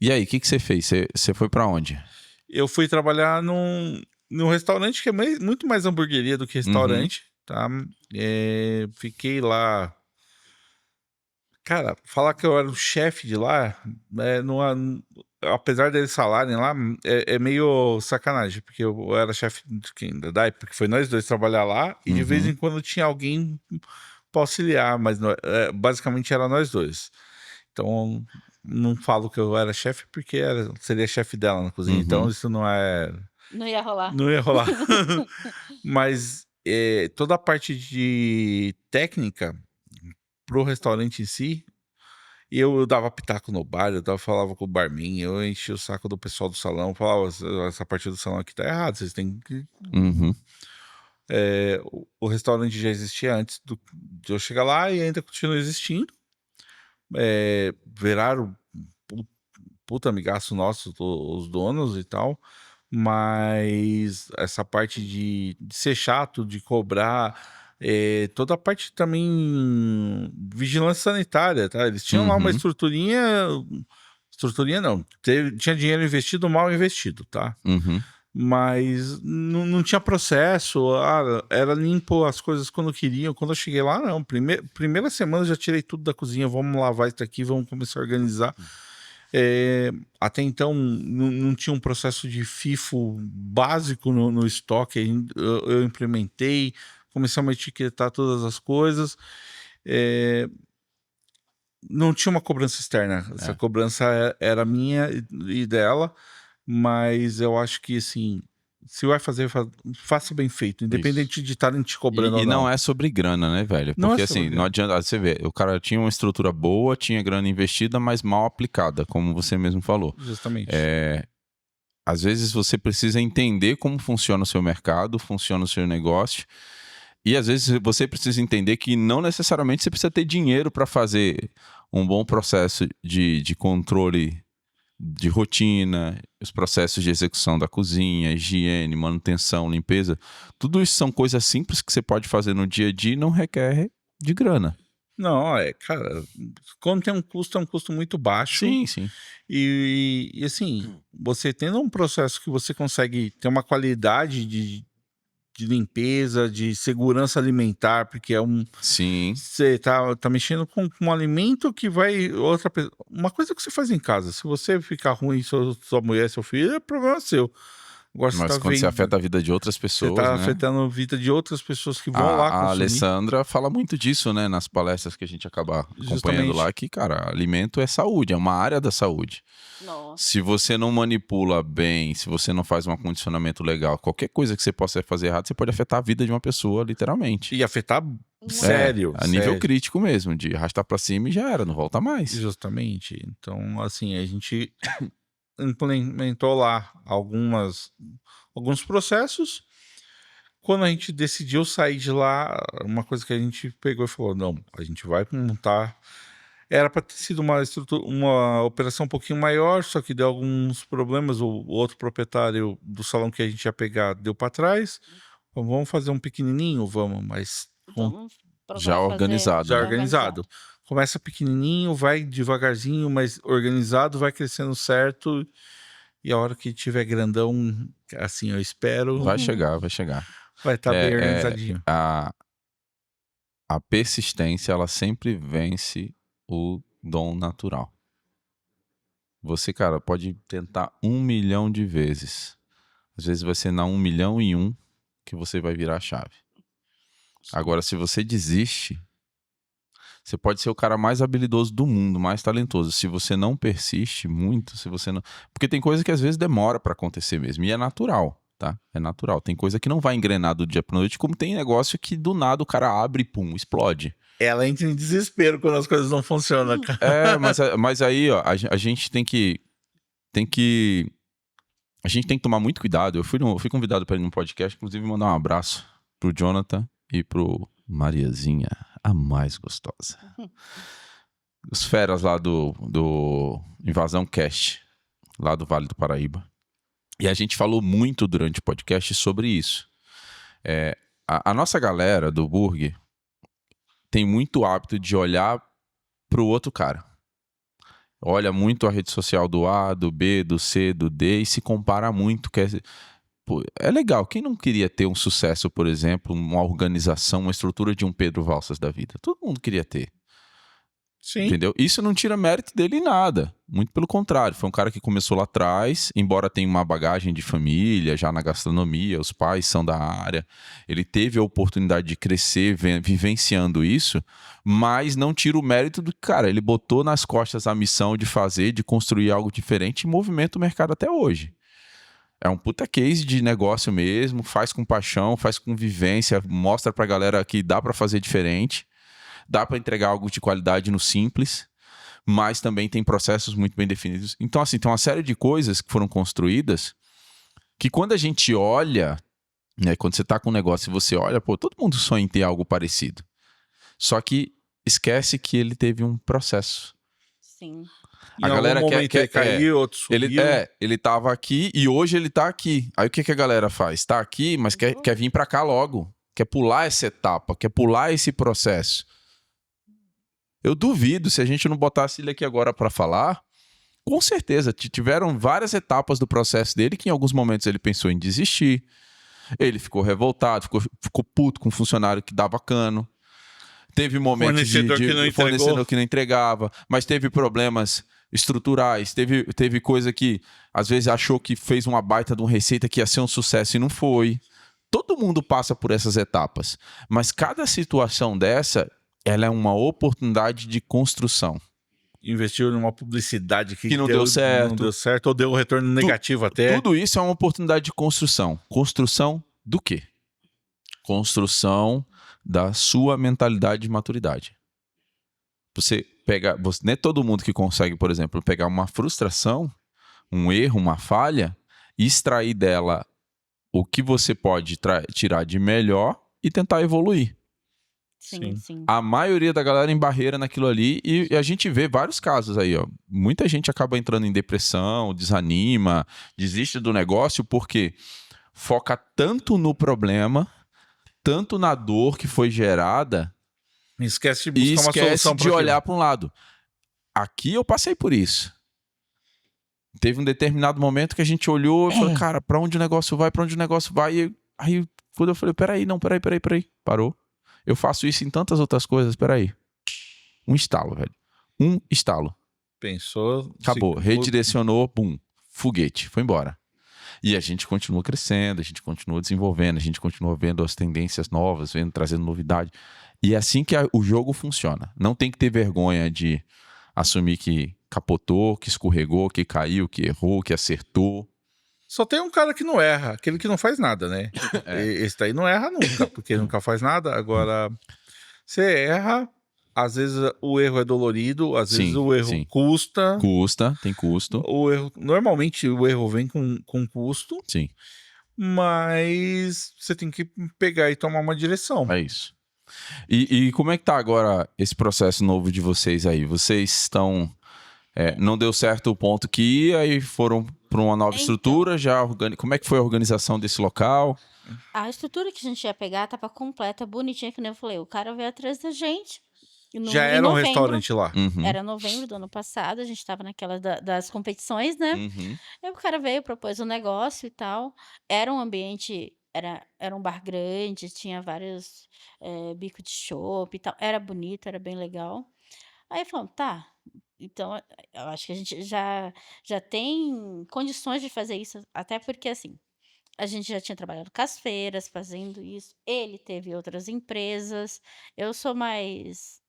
e aí, o que você fez? Você foi pra onde? Eu fui trabalhar num restaurante que é muito mais hamburgueria do que restaurante, tá? Fiquei lá. Cara, falar que eu era o chefe de lá, apesar deles falarem lá, é meio sacanagem, porque eu era chefe de quem? Da DAI, porque foi nós dois trabalhar lá, e de vez em quando tinha alguém pra auxiliar, mas basicamente era nós dois. Então, não falo que eu era chefe, porque seria chefe dela na cozinha, então isso não não ia rolar. não ia rolar. Mas toda a parte de técnica pro restaurante em si, eu dava pitaco no bar, falava com o barman, eu enchia o saco do pessoal do salão, falava, essa parte do salão aqui tá errada, vocês têm que... Uhum. O restaurante já existia antes de eu chegar lá e ainda continua existindo. Viraram puta amigaço nosso, os donos e tal, mas essa parte de ser chato, de cobrar, toda a parte também vigilância sanitária, tá? Eles tinham lá uma estruturinha não, tinha dinheiro investido, mal investido, tá? Mas não tinha processo, era limpo as coisas quando queriam. Quando eu cheguei lá, não. Primeira semana eu já tirei tudo da cozinha, vamos lavar isso aqui, vamos começar a organizar. Até então não tinha um processo de FIFO básico no estoque, eu implementei, começamos a etiquetar todas as coisas. Não tinha uma cobrança externa, essa cobrança era minha e dela. Mas eu acho que, assim, se vai fazer, faça bem feito, independente de estarem te cobrando E ou não não. é sobre grana, né, velho? Não é Porque sobre assim, não grana. adianta. Você vê, o cara tinha uma estrutura boa, tinha grana investida, mas mal aplicada, como você mesmo falou. Justamente. Às vezes você precisa entender como funciona o seu mercado, funciona o seu negócio. E às vezes você precisa entender que não necessariamente você precisa ter dinheiro para fazer um bom processo de controle de rotina, os processos de execução da cozinha, higiene, manutenção, limpeza. Tudo isso são coisas simples que você pode fazer no dia a dia e não requer de grana. Não, cara, quando tem um custo, é um custo muito baixo. Sim, sim. E assim, você tendo um processo que você consegue ter uma qualidade de limpeza, de segurança alimentar, porque Sim. você tá mexendo com um alimento que vai uma coisa que você faz em casa. Se você ficar ruim, sua mulher, seu filho, é problema seu. Agora Mas quando você afeta a vida de outras você pessoas, tá né? afetando a vida de outras pessoas que vão lá A consumir. Alessandra fala muito disso, né? Nas palestras que a gente acaba acompanhando Justamente. lá, que, cara, alimento é saúde, é uma área da saúde. Nossa. Se você não manipula bem, se você não faz um acondicionamento legal, qualquer coisa que você possa fazer errado, você pode afetar a vida de uma pessoa, literalmente. E afetar sério, A nível sério. crítico mesmo, de arrastar pra cima e já era, não volta mais. Justamente. Então, assim, a gente implementou lá alguns processos. Quando a gente decidiu sair de lá, uma coisa que a gente pegou e falou: não, a gente vai montar. Era para ter sido uma operação um pouquinho maior, só que deu alguns problemas. O outro proprietário do salão que a gente ia pegar deu para trás. Vamos fazer um pequenininho? Vamos, mas Vamos Já procurar fazer organizado, já né? organizado. Começa pequenininho, vai devagarzinho, mas organizado, vai crescendo certo. E a hora que tiver grandão, assim, eu espero, Vai chegar, vai chegar. vai estar bem É, organizadinho. a persistência, ela sempre vence o dom natural. Você, cara, pode tentar 1 milhão de vezes. Às vezes vai ser na 1 milhão e 1 que você vai virar a chave. Agora, se você desiste, você pode ser o cara mais habilidoso do mundo, mais talentoso. Se você não persiste muito, se você não... Porque tem coisa que às vezes demora pra acontecer mesmo. E é natural, tá? É natural. Tem coisa que não vai engrenar do dia pra noite, como tem negócio que do nada o cara abre e pum, explode. Ela entra em desespero quando as coisas não funcionam, cara. Mas aí, ó, a gente tem que... A gente tem que tomar muito cuidado. Eu fui convidado para ir num podcast, inclusive mandar um abraço pro Jonathan e pro Mariazinha, a mais gostosa. Os feras lá do Invasão Cast, lá do Vale do Paraíba. E a gente falou muito durante o podcast sobre isso. A nossa galera do Burger tem muito hábito de olhar pro outro cara. Olha muito a rede social do A, do B, do C, do D e se compara muito. É legal. Quem não queria ter um sucesso, por exemplo, uma organização, uma estrutura de um Pedro Valsas da vida? Todo mundo queria ter. Sim. Entendeu? Isso não tira mérito dele em nada. Muito pelo contrário. Foi um cara que começou lá atrás, embora tenha uma bagagem de família, já na gastronomia, os pais são da área. Ele teve a oportunidade de crescer vivenciando isso, mas não tira o mérito do cara. Ele botou nas costas a missão de fazer, de construir algo diferente e movimenta o mercado até hoje. É um puta case de negócio mesmo, faz com paixão, faz com vivência, mostra pra galera que dá pra fazer diferente. Dá para entregar algo de qualidade no simples, mas também tem processos muito bem definidos. Então, assim, tem uma série de coisas que foram construídas que quando a gente olha, né, quando você tá com um negócio e você olha, pô, todo mundo sonha em ter algo parecido. Só que esquece que ele teve um processo. Sim. Em algum momento ele caiu, outro subiu. Ele tava aqui e hoje ele tá aqui. Aí o que a galera faz? Tá aqui, mas quer vir para cá logo. Quer pular essa etapa, quer pular esse processo. Eu duvido, se a gente não botasse ele aqui agora para falar, com certeza, tiveram várias etapas do processo dele que em alguns momentos ele pensou em desistir, ele ficou revoltado, ficou puto com um funcionário que dava cano, teve momentos de fornecedor que não entregava, mas teve problemas estruturais, teve coisa que às vezes achou que fez uma baita de uma receita que ia ser um sucesso e não foi. Todo mundo passa por essas etapas, mas cada situação dessa, ela é uma oportunidade de construção. investiu numa publicidade Que não deu certo. Não deu certo, ou deu um retorno negativo até. Tudo isso é uma oportunidade de construção. Construção do quê? Construção da sua mentalidade de maturidade. Não é todo mundo que consegue, por exemplo, pegar uma frustração, um erro, uma falha, e extrair dela o que você pode tirar de melhor e tentar evoluir. Sim. A maioria da galera embarreira naquilo ali e a gente vê vários casos aí, ó. Muita gente acaba entrando em depressão, desanima, desiste do negócio porque foca tanto no problema, tanto na dor que foi gerada Esquece de e buscar uma esquece solução de olhar para um lado. Aqui eu passei por isso. Teve um determinado momento que a gente olhou e falou, cara, pra onde o negócio vai, pra onde o negócio vai? E aí, quando eu falei, peraí. Parou. Eu faço isso em tantas outras coisas, peraí. Um estalo, velho. Um estalo. Pensou. Acabou. Redirecionou, bum. Foguete. Foi embora. E a gente continua crescendo, a gente continua desenvolvendo, a gente continua vendo as tendências novas, trazendo novidade. E é assim que o jogo funciona. Não tem que ter vergonha de assumir que capotou, que escorregou, que caiu, que errou, que acertou. Só tem um cara que não erra, aquele que não faz nada, né? Esse daí não erra nunca, porque nunca faz nada. Agora, você erra, às vezes o erro é dolorido, às vezes o erro custa. Tem custo. Normalmente o erro vem com custo. Sim. Mas você tem que pegar e tomar uma direção. É isso. E como é que tá agora esse processo novo de vocês aí? Vocês estão... não deu certo o ponto que ia, aí foram para uma nova estrutura, como é que foi a organização desse local? A estrutura que a gente ia pegar tava completa, bonitinha, que nem eu falei. O cara veio atrás da gente. Já era um restaurante lá. Uhum. Era novembro do ano passado, a gente tava naquela das competições, né? Uhum. Aí o cara veio, propôs um negócio e tal. Era um ambiente, era um bar grande, tinha vários bicos de chopp e tal. Era bonito, era bem legal. Aí falamos, tá, então eu acho que a gente já tem condições de fazer isso, até porque assim, a gente já tinha trabalhado com as feiras, fazendo isso. Ele teve outras empresas. Eu sou mais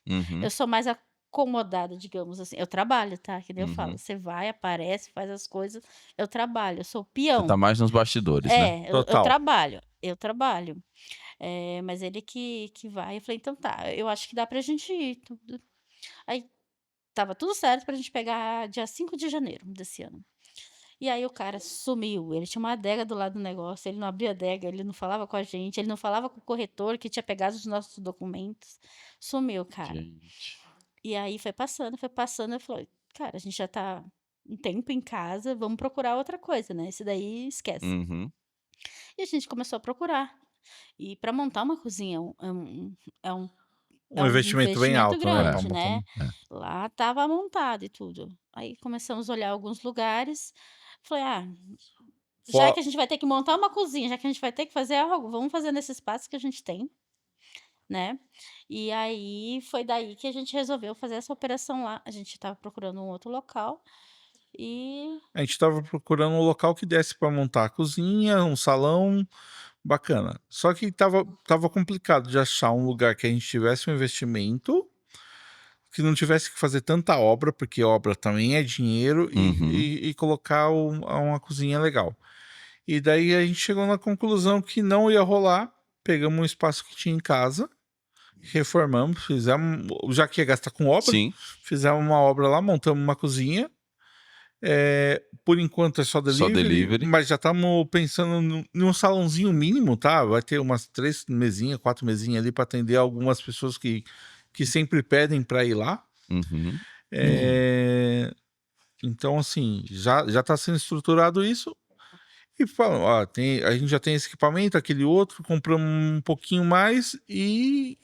Uhum. eu sou mais acomodada, digamos assim. Eu trabalho, tá? Que nem eu falo. Uhum. Você vai, aparece, faz as coisas. Eu trabalho, eu sou Você peão. tá mais nos bastidores, né? Eu Total. trabalho, eu trabalho. Mas ele que vai. Eu falei, então tá, eu acho que dá pra gente ir. Tudo. Aí tava tudo certo pra gente pegar dia 5 de janeiro desse ano. E aí o cara sumiu, ele tinha uma adega do lado do negócio, ele não abria adega, ele não falava com a gente, ele não falava com o corretor que tinha pegado os nossos documentos. Sumiu, cara. Gente. E aí foi passando, eu falei, cara, a gente já tá um tempo em casa, vamos procurar outra coisa, né? Esse daí esquece. Uhum. E a gente começou a procurar. E para montar uma cozinha é um Um investimento bem alto, grande, né? né? Lá tava montado e tudo. Aí começamos a olhar alguns lugares. Falei, já que a gente vai ter que montar uma cozinha, já que a gente vai ter que fazer algo, vamos fazer nesse espaço que a gente tem, né? E aí foi daí que a gente resolveu fazer essa operação lá. A gente estava procurando um outro local e A gente tava procurando um local que desse para montar a cozinha, um salão bacana. Só que tava complicado de achar um lugar que a gente tivesse um investimento, que não tivesse que fazer tanta obra, porque obra também é dinheiro, Uhum. e colocar uma cozinha legal. E daí a gente chegou na conclusão que não ia rolar. Pegamos um espaço que tinha em casa, reformamos, fizemos, já que ia gastar com obra, Sim. fizemos uma obra lá, montamos uma cozinha. Por enquanto é só delivery, mas já estamos pensando num salãozinho mínimo, tá? Vai ter umas 3 mesinhas, 4 mesinhas ali para atender algumas pessoas que sempre pedem para ir lá. Uhum. Então, assim, já está sendo estruturado isso. E falam, a gente já tem esse equipamento, aquele outro, compramos um pouquinho mais e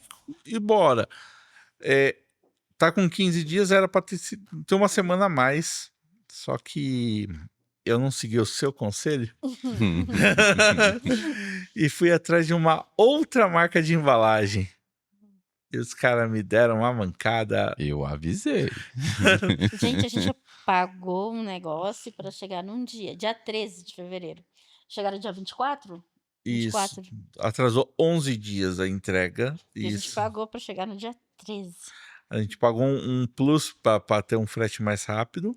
bora. Tá com 15 dias, era para ter uma semana a mais. Só que eu não segui o seu conselho e fui atrás de uma outra marca de embalagem. E os caras me deram uma mancada. Eu avisei. gente, a gente pagou um negócio para chegar num dia 13 de fevereiro. Chegaram dia 24? Isso. 24. Atrasou 11 dias a entrega. E a gente Isso. pagou para chegar no dia 13. A gente pagou um plus para ter um frete mais rápido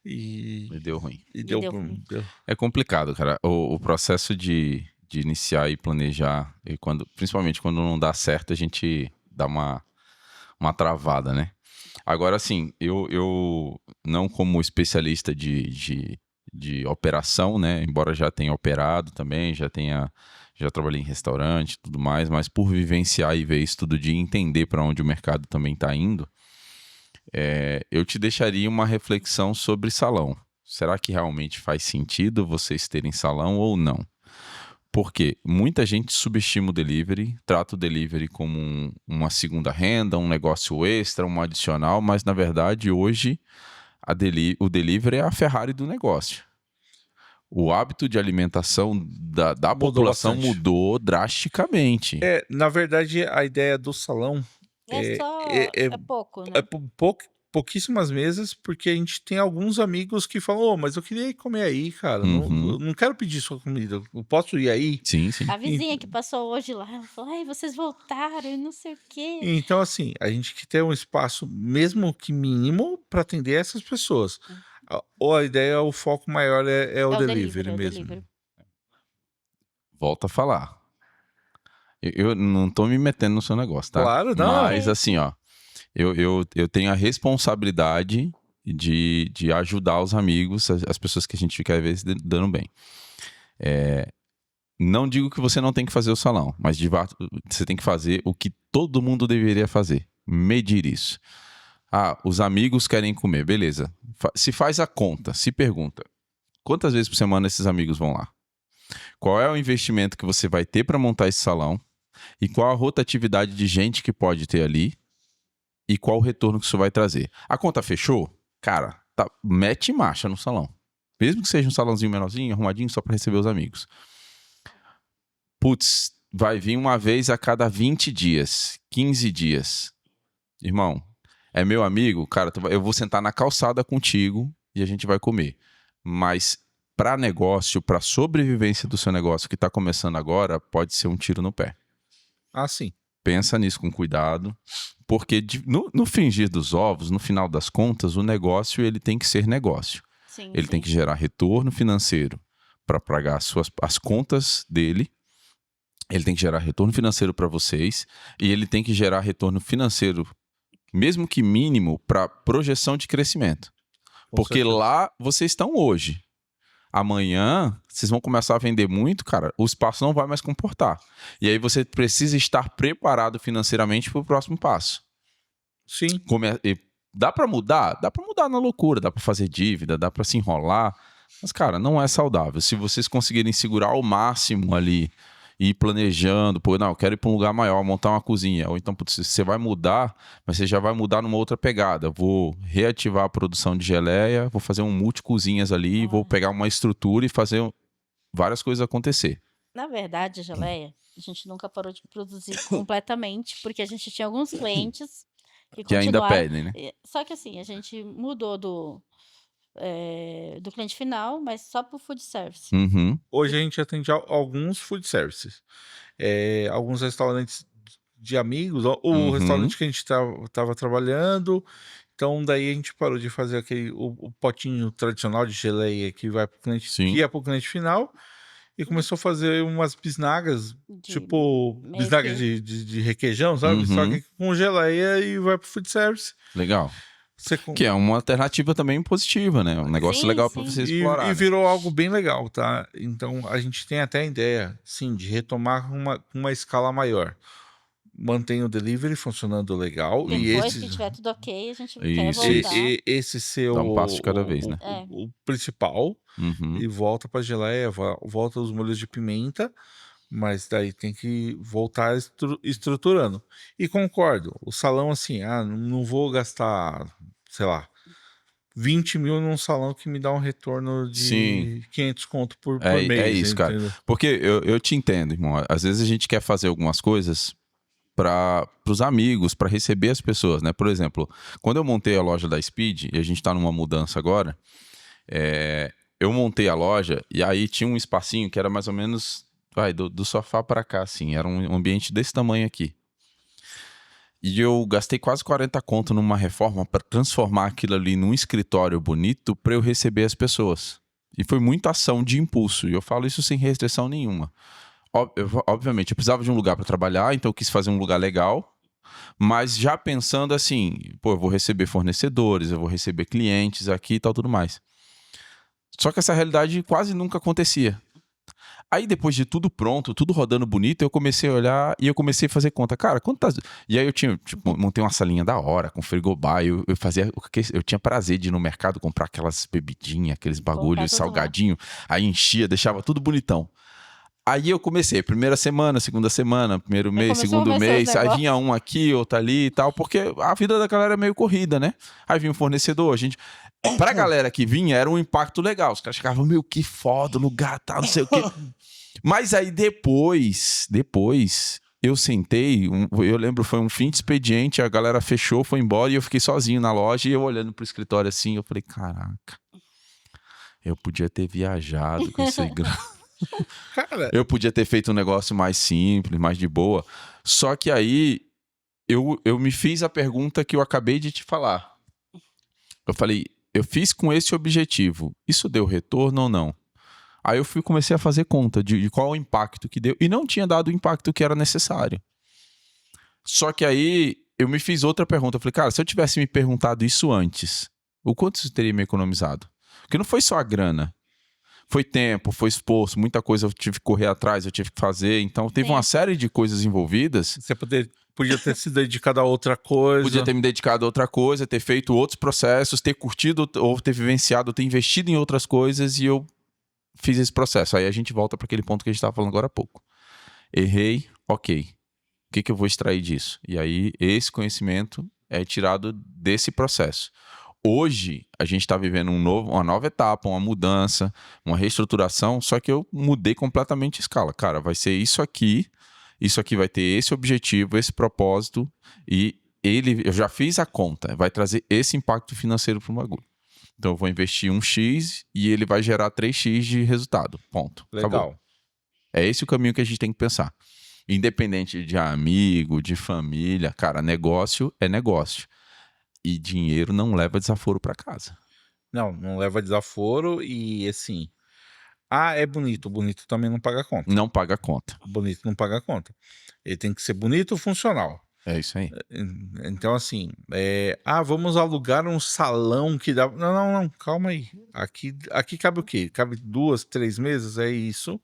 e, E deu ruim. e E deu, deu ruim. É complicado, cara. O processo de iniciar e planejar, e principalmente quando não dá certo, a gente dá uma travada, né? Agora, assim, eu não como especialista de operação, né? Embora já tenha operado também, já trabalhei em restaurante e tudo mais, mas por vivenciar e ver isso todo dia e entender para onde o mercado também está indo, eu te deixaria uma reflexão sobre salão. Será que realmente faz sentido vocês terem salão ou não? Porque muita gente subestima o delivery, trata o delivery como uma segunda renda, um negócio extra, um adicional, mas na verdade hoje o delivery é a Ferrari do negócio. O hábito de alimentação da Mudou população bastante. mudou drasticamente. Na verdade, a ideia do salão É é, só, é, é pouco, é né? pouquíssimas mesas, porque a gente tem alguns amigos que falam, ô, mas eu queria ir comer aí, cara. Uhum. Não quero pedir sua comida. Eu posso ir aí? Sim, sim. A vizinha que passou hoje lá, ela falou, ai, vocês voltaram e não sei o quê. Então, assim, a gente quer ter um espaço, mesmo que mínimo, para atender essas pessoas. Ou a ideia, o foco maior é o É o delivery é o mesmo. delivery. Volto a falar. Eu não tô me metendo no seu negócio, tá? Claro, não. Mas assim, ó, eu tenho a responsabilidade de ajudar os amigos, as pessoas que a gente fica às vezes dando bem. Não digo que você não tem que fazer o salão, mas você tem que fazer o que todo mundo deveria fazer. Medir isso. Ah, os amigos querem comer, beleza. Se faz a conta, se pergunta, quantas vezes por semana esses amigos vão lá? Qual é o investimento que você vai ter para montar esse salão? E qual a rotatividade de gente que pode ter ali? E qual o retorno que isso vai trazer? A conta fechou? Cara, mete marcha no salão. Mesmo que seja um salãozinho menorzinho, arrumadinho, só para receber os amigos. Putz, vai vir uma vez a cada 20 dias, 15 dias. Irmão, é meu amigo, cara, eu vou sentar na calçada contigo e a gente vai comer. Mas para negócio, para sobrevivência do seu negócio que está começando agora, pode ser um tiro no pé. Ah, sim. Pensa nisso com cuidado, porque no fingir dos ovos, no final das contas, o negócio ele tem que ser negócio. Sim, Ele tem que gerar retorno financeiro para pagar as contas dele. Ele tem que gerar retorno financeiro para vocês e ele tem que gerar retorno financeiro, mesmo que mínimo, para projeção de crescimento. Porque certeza. lá vocês estão hoje. Amanhã, vocês vão começar a vender muito, cara, o espaço não vai mais comportar. E aí você precisa estar preparado financeiramente para o próximo passo. Sim. Dá para mudar? Dá para mudar na loucura, dá para fazer dívida, dá para se enrolar. Mas, cara, não é saudável. Se vocês conseguirem segurar ao máximo ali e ir planejando, pô, não, eu quero ir para um lugar maior, montar uma cozinha. Ou então, putz, você vai mudar, mas você já vai mudar numa outra pegada. Vou reativar a produção de geleia, vou fazer um multi-cozinhas ali, vou pegar uma estrutura e fazer várias coisas acontecer. Na verdade, a geleia, a gente nunca parou de produzir completamente, porque a gente tinha alguns clientes que ainda continuaram. pedem, né? Só que assim, a gente mudou do cliente final, mas só pro food service. Uhum. Hoje a gente atende alguns food services. Alguns restaurantes de amigos, o restaurante que a gente tava trabalhando. Então, daí a gente parou de fazer o potinho tradicional de geleia que vai pro cliente, Sim. que é pro cliente final, e começou a fazer umas bisnagas, tipo bisnaga de requeijão, sabe? Só que com geleia e vai pro food service. Legal. Que é uma alternativa também positiva, né? Um negócio Sim, legal sim. para vocês explorar. E virou algo bem legal, tá? Então a gente tem até a ideia, sim, de retomar uma escala maior. Mantém o delivery funcionando legal. Depois que tiver tudo ok, a gente quer Isso. voltar. Esse ser Dá um passo de cada vez, né? o principal. Uhum. E volta pra geleia, volta os molhos de pimenta. Mas daí tem que voltar estruturando. E concordo, o salão assim, não vou gastar, sei lá, 20 mil num salão que me dá um retorno de 500 conto por mês. É isso, cara. Entendeu? Porque eu te entendo, irmão. Às vezes a gente quer fazer algumas coisas para os amigos, para receber as pessoas, né? Por exemplo, quando eu montei a loja da Speed, e a gente tá numa mudança agora, eu montei a loja e aí tinha um espacinho que era mais ou menos do sofá para cá, assim. Era um ambiente desse tamanho aqui. E eu gastei quase 40 conto numa reforma para transformar aquilo ali num escritório bonito para eu receber as pessoas. E foi muita ação de impulso. E eu falo isso sem restrição nenhuma. Obviamente, eu precisava de um lugar para trabalhar, então eu quis fazer um lugar legal. Mas já pensando assim, pô, eu vou receber fornecedores, eu vou receber clientes aqui e tal, tudo mais. Só que essa realidade quase nunca acontecia. Aí depois de tudo pronto, tudo rodando bonito, eu comecei a olhar e eu comecei a fazer conta. Cara, quantas... E aí eu tinha, tipo, montei uma salinha da hora com frigobar, eu fazia... Eu tinha prazer de ir no mercado comprar aquelas bebidinhas, aqueles bagulhos, salgadinho, aí enchia, deixava tudo bonitão. Aí eu comecei, primeira semana, segunda semana, primeiro mês, segundo mês, aí vinha um aqui, outro ali e tal, porque a vida da galera é meio corrida, né? Aí vinha um fornecedor, a gente... Pra galera que vinha, era um impacto legal. Os caras chegavam, meu, que foda o lugar, tá, não sei o quê. Mas aí depois, eu sentei, eu lembro, foi um fim de expediente, a galera fechou, foi embora e eu fiquei sozinho na loja e eu olhando pro escritório assim, eu falei, caraca, eu podia ter viajado com isso aí. Cara, Eu podia ter feito um negócio mais simples, mais de boa. Só que aí eu me fiz a pergunta que eu acabei de te falar. Eu falei, eu fiz com esse objetivo, isso deu retorno ou não? Aí eu comecei a fazer conta de qual o impacto que deu. E não tinha dado o impacto que era necessário. Só que aí eu me fiz outra pergunta. Eu falei, cara, se eu tivesse me perguntado isso antes, o quanto isso teria me economizado? Porque não foi só a grana. Foi tempo, foi esforço, muita coisa eu tive que correr atrás, eu tive que fazer. Então teve uma série de coisas envolvidas. Você podia ter se dedicado a outra coisa. Podia ter me dedicado a outra coisa, ter feito outros processos, ter curtido ou ter vivenciado, ter investido em outras coisas e eu fiz esse processo. Aí a gente volta para aquele ponto que a gente estava falando agora há pouco. Errei, ok. O que eu vou extrair disso? E aí esse conhecimento é tirado desse processo. Hoje a gente está vivendo uma nova etapa, uma mudança, uma reestruturação, só que eu mudei completamente a escala. Cara, vai ser isso aqui vai ter esse objetivo, esse propósito e eu já fiz a conta, vai trazer esse impacto financeiro para o bagulho. Então eu vou investir 1x e ele vai gerar 3x de resultado. Ponto. Legal. Acabou. É esse o caminho que a gente tem que pensar. Independente de amigo, de família, cara, negócio é negócio. E dinheiro não leva desaforo para casa. Não leva desaforo e assim... Ah, é bonito. Bonito também não paga conta. Não paga conta. Bonito não paga conta. Ele tem que ser bonito, funcional. É isso aí. Então, assim, vamos alugar um salão que dá... Não, calma aí. Aqui cabe o quê? Cabe 2, 3 mesas? É isso.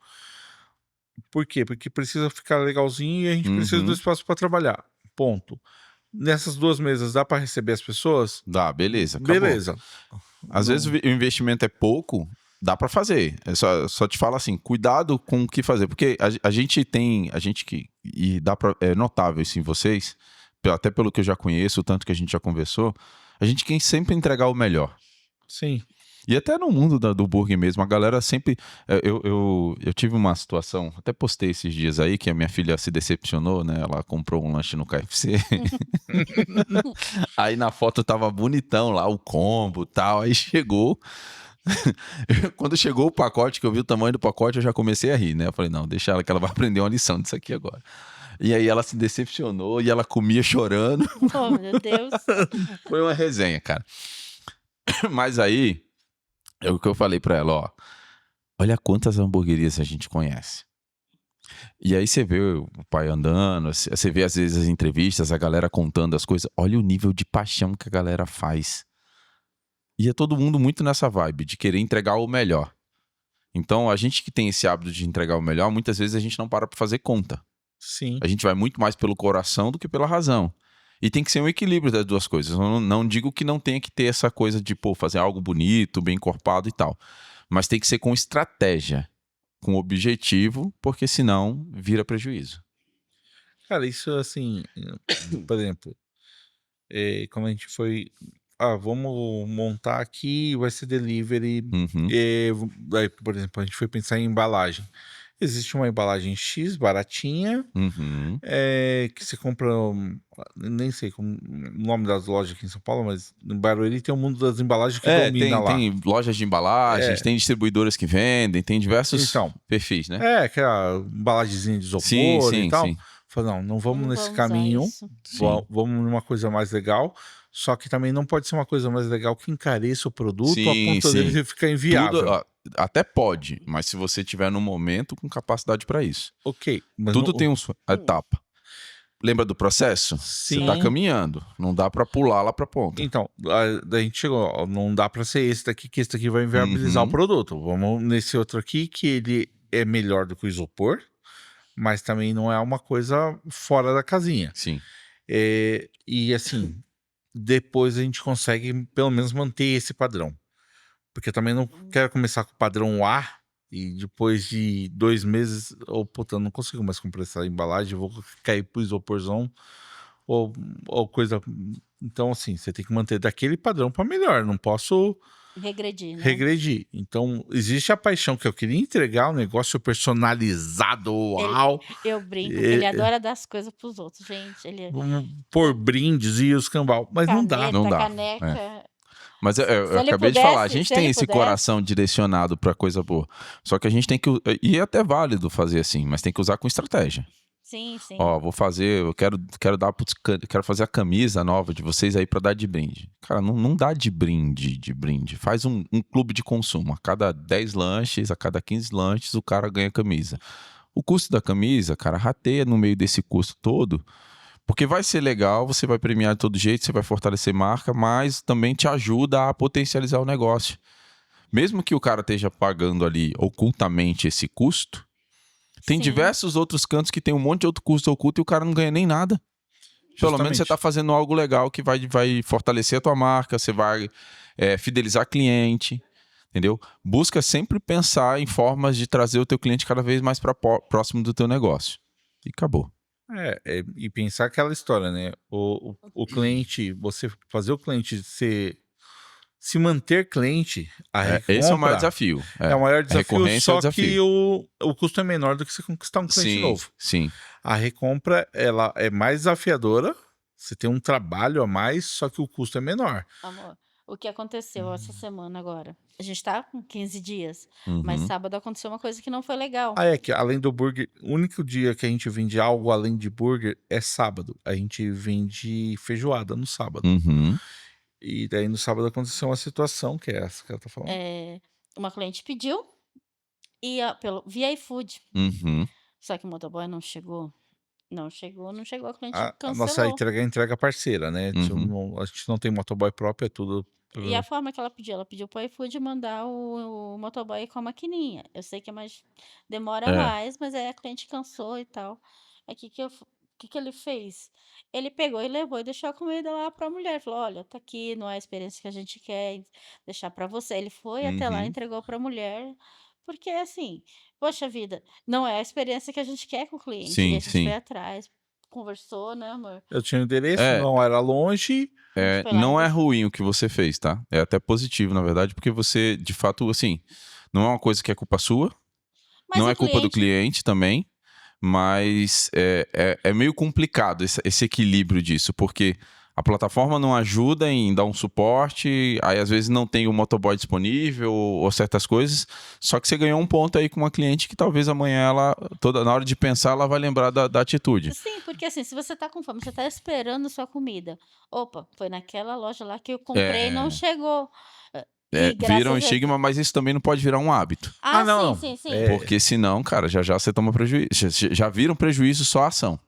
Por quê? Porque precisa ficar legalzinho e a gente precisa do espaço para trabalhar. Ponto. Nessas 2 mesas dá para receber as pessoas? Dá, beleza. Acabou. Beleza. Às vezes o investimento é pouco, dá para fazer. É só te falo assim, cuidado com o que fazer. Porque a gente que... E dá pra, é notável isso em vocês, até pelo que eu já conheço, o tanto que a gente já conversou, a gente quer sempre entregar o melhor. Sim. E até no mundo do burger mesmo, a galera sempre... Eu tive uma situação, até postei esses dias aí, que a minha filha se decepcionou, né? Ela comprou um lanche no KFC. Aí na foto tava bonitão lá, o combo e tal. Aí chegou... Quando chegou o pacote, que eu vi o tamanho do pacote, eu já comecei a rir, né? Eu falei, não, deixa ela que ela vai aprender uma lição disso aqui agora. E aí ela se decepcionou e ela comia chorando. Oh, meu Deus. Foi uma resenha, cara. Mas aí... É o que eu falei pra ela, ó. Olha quantas hamburguerias a gente conhece. E aí você vê o pai andando, você vê às vezes as entrevistas, a galera contando as coisas. Olha o nível de paixão que a galera faz. E é todo mundo muito nessa vibe de querer entregar o melhor. Então a gente que tem esse hábito de entregar o melhor, muitas vezes a gente não para pra fazer conta. Sim. A gente vai muito mais pelo coração do que pela razão. E tem que ser um equilíbrio das duas coisas. Eu não digo que não tenha que ter essa coisa de, fazer algo bonito, bem encorpado e tal. Mas tem que ser com estratégia, com objetivo, porque senão vira prejuízo. Cara, isso assim, por exemplo, como a gente foi... vamos montar aqui, vai ser delivery. Aí, por exemplo, a gente foi pensar em embalagem. Existe uma embalagem X, baratinha, que você compra, nem sei o nome das lojas aqui em São Paulo, mas no Barueri tem o mundo das embalagens que domina lá. Tem lojas de embalagens, tem distribuidoras que vendem, tem diversos perfis, né? Aquela embalagemzinha de isopor e tal. Sim. Falei, não vamos Não nesse vamos usar caminho, isso. Sim. vamos numa coisa mais legal, só que também não pode ser uma coisa mais legal que encareça o produto a Sim, ponto dele sim. ficar Tudo, inviável. até pode, mas se você tiver no momento com capacidade para isso. Ok, mas Tudo tem uma etapa. Lembra do processo? Você tá sim. caminhando, não dá para pular lá pra ponta. Então, daí a gente chegou, ó, não dá para ser esse daqui, que esse daqui vai inviabilizar o Uhum. produto. Vamos nesse outro aqui, que ele é melhor do que o isopor, mas também não é uma coisa fora da casinha. Sim. E assim, depois a gente consegue pelo menos manter esse padrão. Porque eu também não quero começar com o padrão A e depois de 2 meses, puta, eu não consigo mais comprar essa embalagem, eu vou cair pro isoporzão ou coisa. Então, assim, você tem que manter daquele padrão para melhor, não posso Regredir, né? regredir. Então, existe a paixão que eu queria entregar um negócio personalizado, uau, Eu brinco que ele adora dar as coisas pros outros, gente. Ele por brindes e os cambal, mas não dá. Não dá. caneca. Mas Se eu ele acabei de falar, a pudesse, gente se tem ele esse pudesse. coração direcionado pra coisa boa. Só que a gente tem que. E é até válido fazer assim, mas tem que usar com estratégia. Sim, sim. Ó, vou fazer, eu quero dar quero fazer a camisa nova de vocês aí pra dar de brinde. Cara, não dá de brinde. Faz um clube de consumo. A cada 10 lanches, a cada 15 lanches, o cara ganha camisa. O custo da camisa, cara, rateia no meio desse custo todo. Porque vai ser legal, você vai premiar de todo jeito, você vai fortalecer marca, mas também te ajuda a potencializar o negócio. Mesmo que o cara esteja pagando ali ocultamente esse custo, tem Sim. diversos outros cantos que tem um monte de outro custo oculto e o cara não ganha nem nada. Pelo menos você está fazendo algo legal que vai fortalecer a tua marca, você vai fidelizar cliente, entendeu? Busca sempre pensar em formas de trazer o teu cliente cada vez mais para próximo do teu negócio. E acabou. E pensar aquela história, né? O cliente, você fazer o cliente se manter cliente, a recompra Esse é o maior desafio. é o maior desafio, recorrência é o só que desafio. o custo é menor do que você conquistar um cliente Sim, novo. sim. A recompra, ela é mais desafiadora, você tem um trabalho a mais, só que o custo é menor. Amor, o que aconteceu essa semana agora? A gente tá com 15 dias, Uhum. mas sábado aconteceu uma coisa que não foi legal. É que além do burger, o único dia que a gente vende algo além de burger é sábado. A gente vende feijoada no sábado. Uhum. E daí no sábado aconteceu uma situação, que é essa que ela tá falando. Uma cliente pediu via iFood. Uhum. Só que o motoboy não chegou. Não chegou, a cliente A cancelou. nossa entrega é entrega parceira, né? Uhum. A gente não tem motoboy próprio, é tudo. E a forma que ela pediu pro iFood mandar o motoboy com a maquininha. Eu sei que demora mais, mas aí a cliente cansou e tal. Aí o que ele fez? Ele pegou e levou e deixou a comida lá pra mulher. Falou: olha, tá aqui, não é a experiência que a gente quer deixar pra você. Ele foi até lá, Uhum. entregou pra mulher. Porque assim, poxa vida, não é a experiência que a gente quer com o cliente. Sim, E a gente sim. foi atrás, conversou, né, amor? Eu tinha o endereço, É. não era longe. A gente foi lá, Não é deixou. ruim o que você fez, tá? É até positivo, na verdade, porque você, de fato, assim, não é uma coisa que é culpa sua, Mas não o é culpa do cliente também, mas é meio complicado esse equilíbrio disso, porque a plataforma não ajuda em dar um suporte, aí às vezes não tem o motoboy disponível ou certas coisas, só que você ganhou um ponto aí com uma cliente que talvez amanhã na hora de pensar, ela vai lembrar da atitude. Sim, porque assim, se você tá com fome, você tá esperando sua comida. Opa, foi naquela loja lá que eu comprei e não chegou. E Vira um graças a estigma, mas isso também não pode virar um hábito. Ah, não. sim. Porque senão, cara, já você toma prejuízo. Já vira um prejuízo só a ação,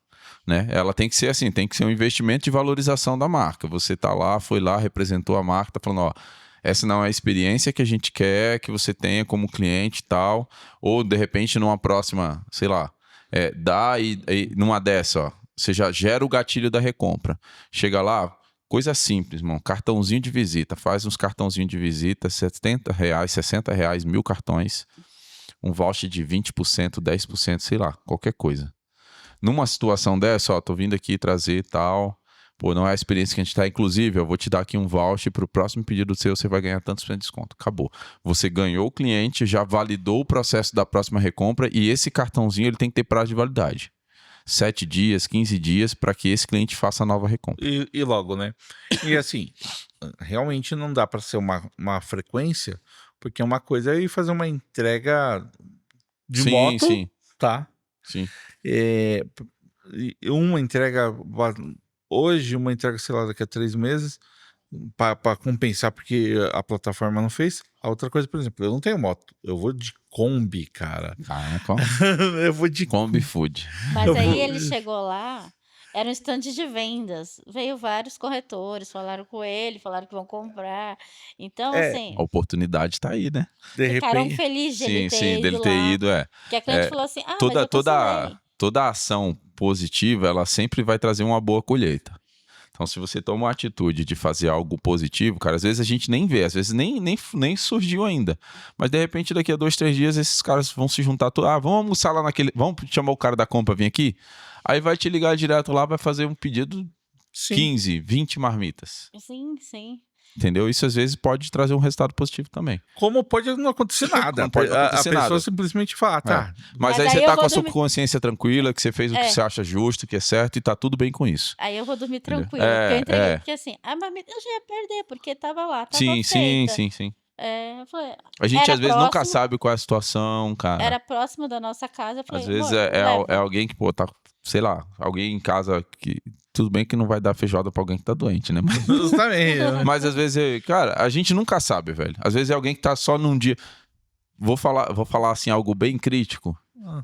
né? Ela tem que ser assim, tem que ser um investimento de valorização da marca. Você tá lá, foi lá, representou a marca, tá falando, ó, essa não é a experiência que a gente quer que você tenha como cliente e tal. Ou, de repente, numa próxima, sei lá, dá e numa dessa, ó, você já gera o gatilho da recompra. Chega lá, coisa simples, mano. Cartãozinho de visita. Faz uns cartãozinhos de visita, R$70, R$60, 1000 cartões. Um voucher de 20%, 10%, sei lá, qualquer coisa. Numa situação dessa, ó, tô vindo aqui trazer tal. Pô, não é a experiência que a gente tá. Inclusive, eu vou te dar aqui um voucher pro próximo pedido seu, você vai ganhar tantos por cento de desconto. Acabou. Você ganhou o cliente, já validou o processo da próxima recompra e esse cartãozinho ele tem que ter prazo de validade. 7 dias, 15 dias, para que esse cliente faça a nova recompra. E logo, né? E assim, realmente não dá para ser uma frequência, porque uma coisa é ir fazer uma entrega de moto, sim. tá? Sim. e uma entrega hoje, uma entrega, sei lá, daqui a 3 meses, para compensar porque a plataforma não fez. A outra coisa, por exemplo, eu não tenho moto, eu vou de Kombi, cara. Eu vou de Kombi Food. Mas eu aí vou- ele chegou lá, era um stand de vendas. Veio vários corretores, falaram com ele, falaram que vão comprar. Então, É, assim, A oportunidade tá aí, né? de ficaram repente. felizes de Sim, ele ter sim, dele ido ter lá. ido, Porque a cliente É, falou assim: ah, mas toda, eu cancelei. toda ação positiva, ela sempre vai trazer uma boa colheita. Então, se você toma uma atitude de fazer algo positivo, cara, às vezes a gente nem vê, às vezes nem surgiu ainda. Mas de repente, daqui a 2, 3 dias, esses caras vão se juntar. Vamos almoçar lá naquele. Vamos chamar o cara da compra, vir aqui. Aí vai te ligar direto lá, vai fazer um pedido Sim. 15, 20 marmitas. Sim, sim. Entendeu? Isso às vezes pode trazer um resultado positivo também. Como pode não acontecer nada. Como pode não acontecer a pessoa nada. simplesmente fala, tá. Mas Mas aí aí você eu tá vou com a sua dormir- consciência tranquila, que você fez o que É. você acha justo, que é certo, e tá tudo bem com isso. Aí eu vou dormir Entendeu? tranquila. Porque eu entreguei. É. Porque assim, a marmita eu já ia perder, porque tava lá, tava Sim, feita. sim. É, eu falei, A gente Era às vezes nunca próximo. sabe qual é a situação, cara. era próximo da nossa casa. Eu falei, Às vezes amor, leva. é alguém que, pô, tá, sei lá, alguém em casa que. Tudo bem que não vai dar feijoada pra alguém que tá doente, né? Justamente. Mas às vezes, cara, a gente nunca sabe, velho. Às vezes é alguém que tá só num dia. Vou falar assim, algo bem crítico. Ah.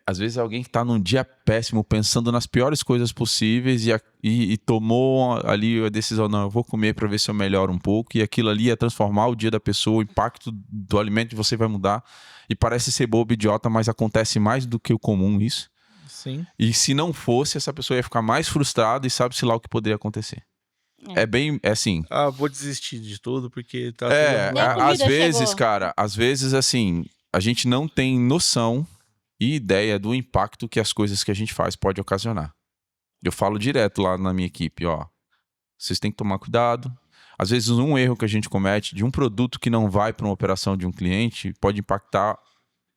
Às vezes é alguém que tá num dia péssimo, pensando nas piores coisas possíveis e tomou ali a decisão, não, eu vou comer pra ver se eu melhoro um pouco, e aquilo ali ia transformar o dia da pessoa, o impacto do alimento de você vai mudar. E parece ser bobo, idiota, mas acontece mais do que o comum isso. Sim. E se não fosse, essa pessoa ia ficar mais frustrada e sabe-se lá o que poderia acontecer. É assim. Ah, vou desistir de tudo porque tá É, tudo Nem a ruim. comida às vezes, chegou. cara, às vezes, assim, a gente não tem noção e ideia do impacto que as coisas que a gente faz pode ocasionar. Eu falo direto lá na minha equipe, ó, vocês têm que tomar cuidado. Às vezes, um erro que a gente comete de um produto que não vai para uma operação de um cliente pode impactar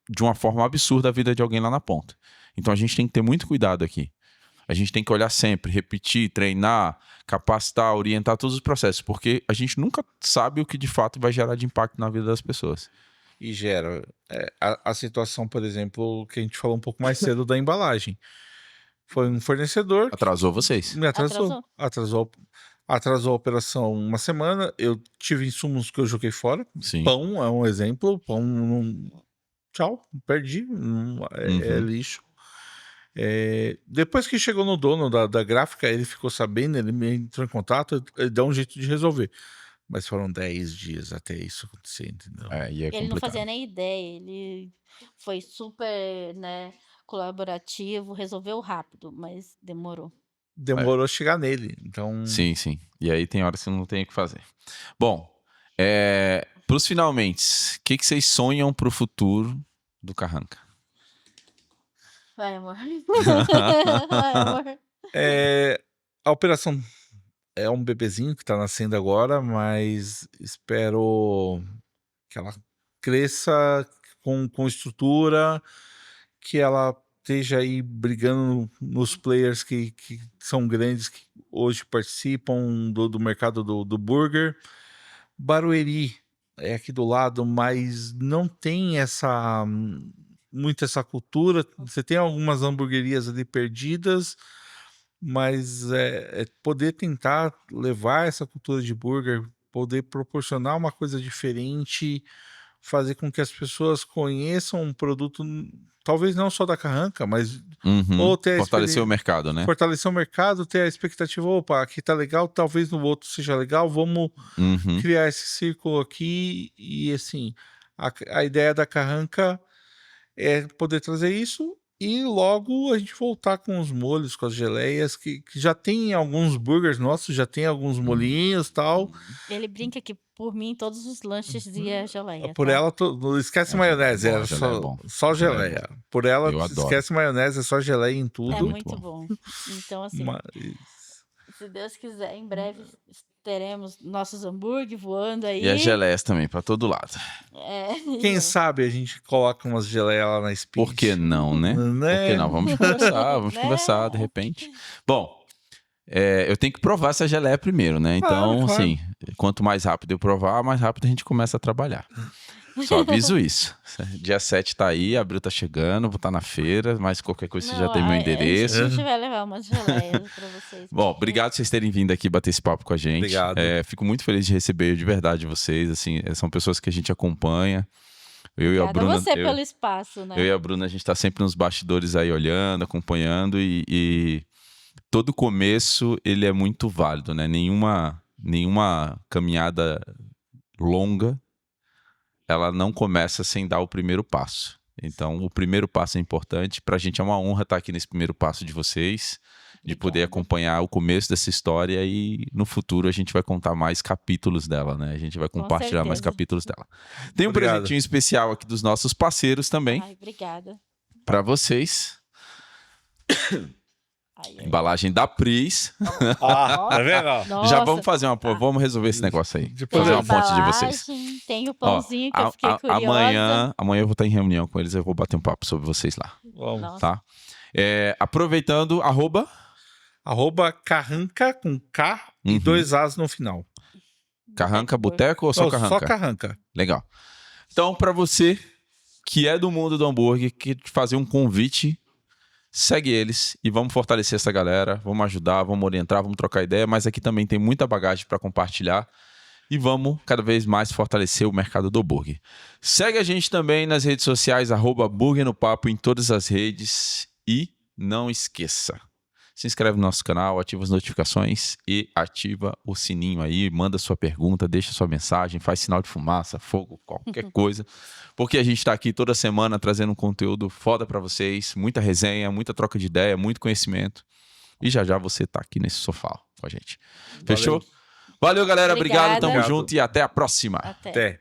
de uma forma absurda a vida de alguém lá na ponta. Então, a gente tem que ter muito cuidado aqui. A gente tem que olhar sempre, repetir, treinar, capacitar, orientar todos os processos, porque a gente nunca sabe o que de fato vai gerar de impacto na vida das pessoas. E gera. A situação, por exemplo, que a gente falou um pouco mais cedo da embalagem. Foi um fornecedor que Atrasou vocês. me atrasou. Atrasou a operação uma semana. Eu tive insumos que eu joguei fora. Sim. Pão é um exemplo. Pão tchau, perdi. É lixo. Depois que chegou no dono da gráfica, ele ficou sabendo, ele me entrou em contato, ele deu um jeito de resolver. Mas foram 10 dias até isso acontecer, entendeu? E é Ele não complicado. fazia nem ideia. Ele foi super, né, colaborativo, resolveu rápido, mas demorou. Demorou a chegar nele, então... Sim. E aí tem horas que não tem o que fazer. Bom, pros finalmente, o que vocês sonham pro futuro do Carranca? Vai, amor. Vai, amor. A operação é um bebezinho que tá nascendo agora, mas espero que ela cresça com estrutura, que ela esteja aí brigando nos players que são grandes, que hoje participam do mercado do burger. Barueri é aqui do lado, mas não tem muito essa cultura. Você tem algumas hamburguerias ali perdidas, mas é poder tentar levar essa cultura de burger, poder proporcionar uma coisa diferente, fazer com que as pessoas conheçam um produto, talvez não só da Carranca, mas ou ter a Fortalecer o mercado, né? fortalecer o mercado, ter a expectativa, opa, aqui tá legal, talvez no outro seja legal, vamos criar esse círculo aqui. E assim, a ideia da Carranca é poder trazer isso e logo a gente voltar com os molhos, com as geleias, que já tem alguns burgers nossos, já tem alguns molinhos e tal. Ele brinca que por mim todos os lanches ia geleia. Por tá? ela, esquece maionese, bom, era geleia é bom. só geleia. Por ela, Eu adoro. esquece maionese, é só geleia em É tudo. muito bom. Então, assim, Mas- se Deus quiser, em breve teremos nossos hambúrguer voando aí. E as geleias também, pra todo lado. É, Quem sabe a gente coloca umas geleias lá na Speed. Por que não, né? Né? Por que não? Vamos conversar, Né? conversar de repente. Bom, eu tenho que provar essa geleia primeiro, né? Então, Claro. assim, quanto mais rápido eu provar, mais rápido a gente começa a trabalhar. Só aviso isso. Dia 7 tá aí, abril tá chegando, vou estar na feira, mas qualquer coisa você já tem meu endereço. A gente vai levar umas geleias pra vocês. Bom, obrigado por vocês terem vindo aqui bater esse papo com a gente. Obrigado. Fico muito feliz de receber de verdade vocês. Assim, são pessoas que a gente acompanha. Eu e a Obrigada Bruna. a você pelo espaço, né? Eu e a Bruna, a gente tá sempre nos bastidores aí olhando, acompanhando e todo começo ele é muito válido, né? Nenhuma caminhada longa ela não começa sem dar o primeiro passo. Então, o primeiro passo é importante. Pra gente é uma honra estar aqui nesse primeiro passo de vocês, de poder acompanhar o começo dessa história e no futuro a gente vai contar mais capítulos dela, né? A gente vai compartilhar mais capítulos dela. Tem um presentinho especial aqui dos nossos parceiros também. Ai, obrigada. Pra vocês. Ai. Embalagem da Pris. Tá vendo? Nossa. Já vamos fazer vamos resolver esse negócio aí. Depois Fazer Tem uma ponte de embalagem, vocês. tem o pãozinho que eu fiquei curiosa. Amanhã eu vou estar em reunião com eles, eu vou bater um papo sobre vocês lá, Vamos. Nossa. tá? Aproveitando, Arroba Carranca com K e 2 As no final. Carranca Boteco ou só Não, Carranca? só Carranca. Legal. Então, para você que é do mundo do hambúrguer, que te fazer um convite, segue eles e vamos fortalecer essa galera, vamos ajudar, vamos orientar, vamos trocar ideia, mas aqui também tem muita bagagem para compartilhar e vamos cada vez mais fortalecer o mercado do hambúrguer. Segue a gente também nas redes sociais, @Burger no Papo em todas as redes e não esqueça, se inscreve no nosso canal, ativa as notificações e ativa o sininho aí, manda sua pergunta, deixa sua mensagem, faz sinal de fumaça, fogo, qualquer coisa, porque a gente está aqui toda semana trazendo um conteúdo foda para vocês, muita resenha, muita troca de ideia, muito conhecimento e já já você tá aqui nesse sofá com a gente. Fechou? Valeu, galera. Obrigado, Obrigada. tamo junto e até a próxima. Até. Até.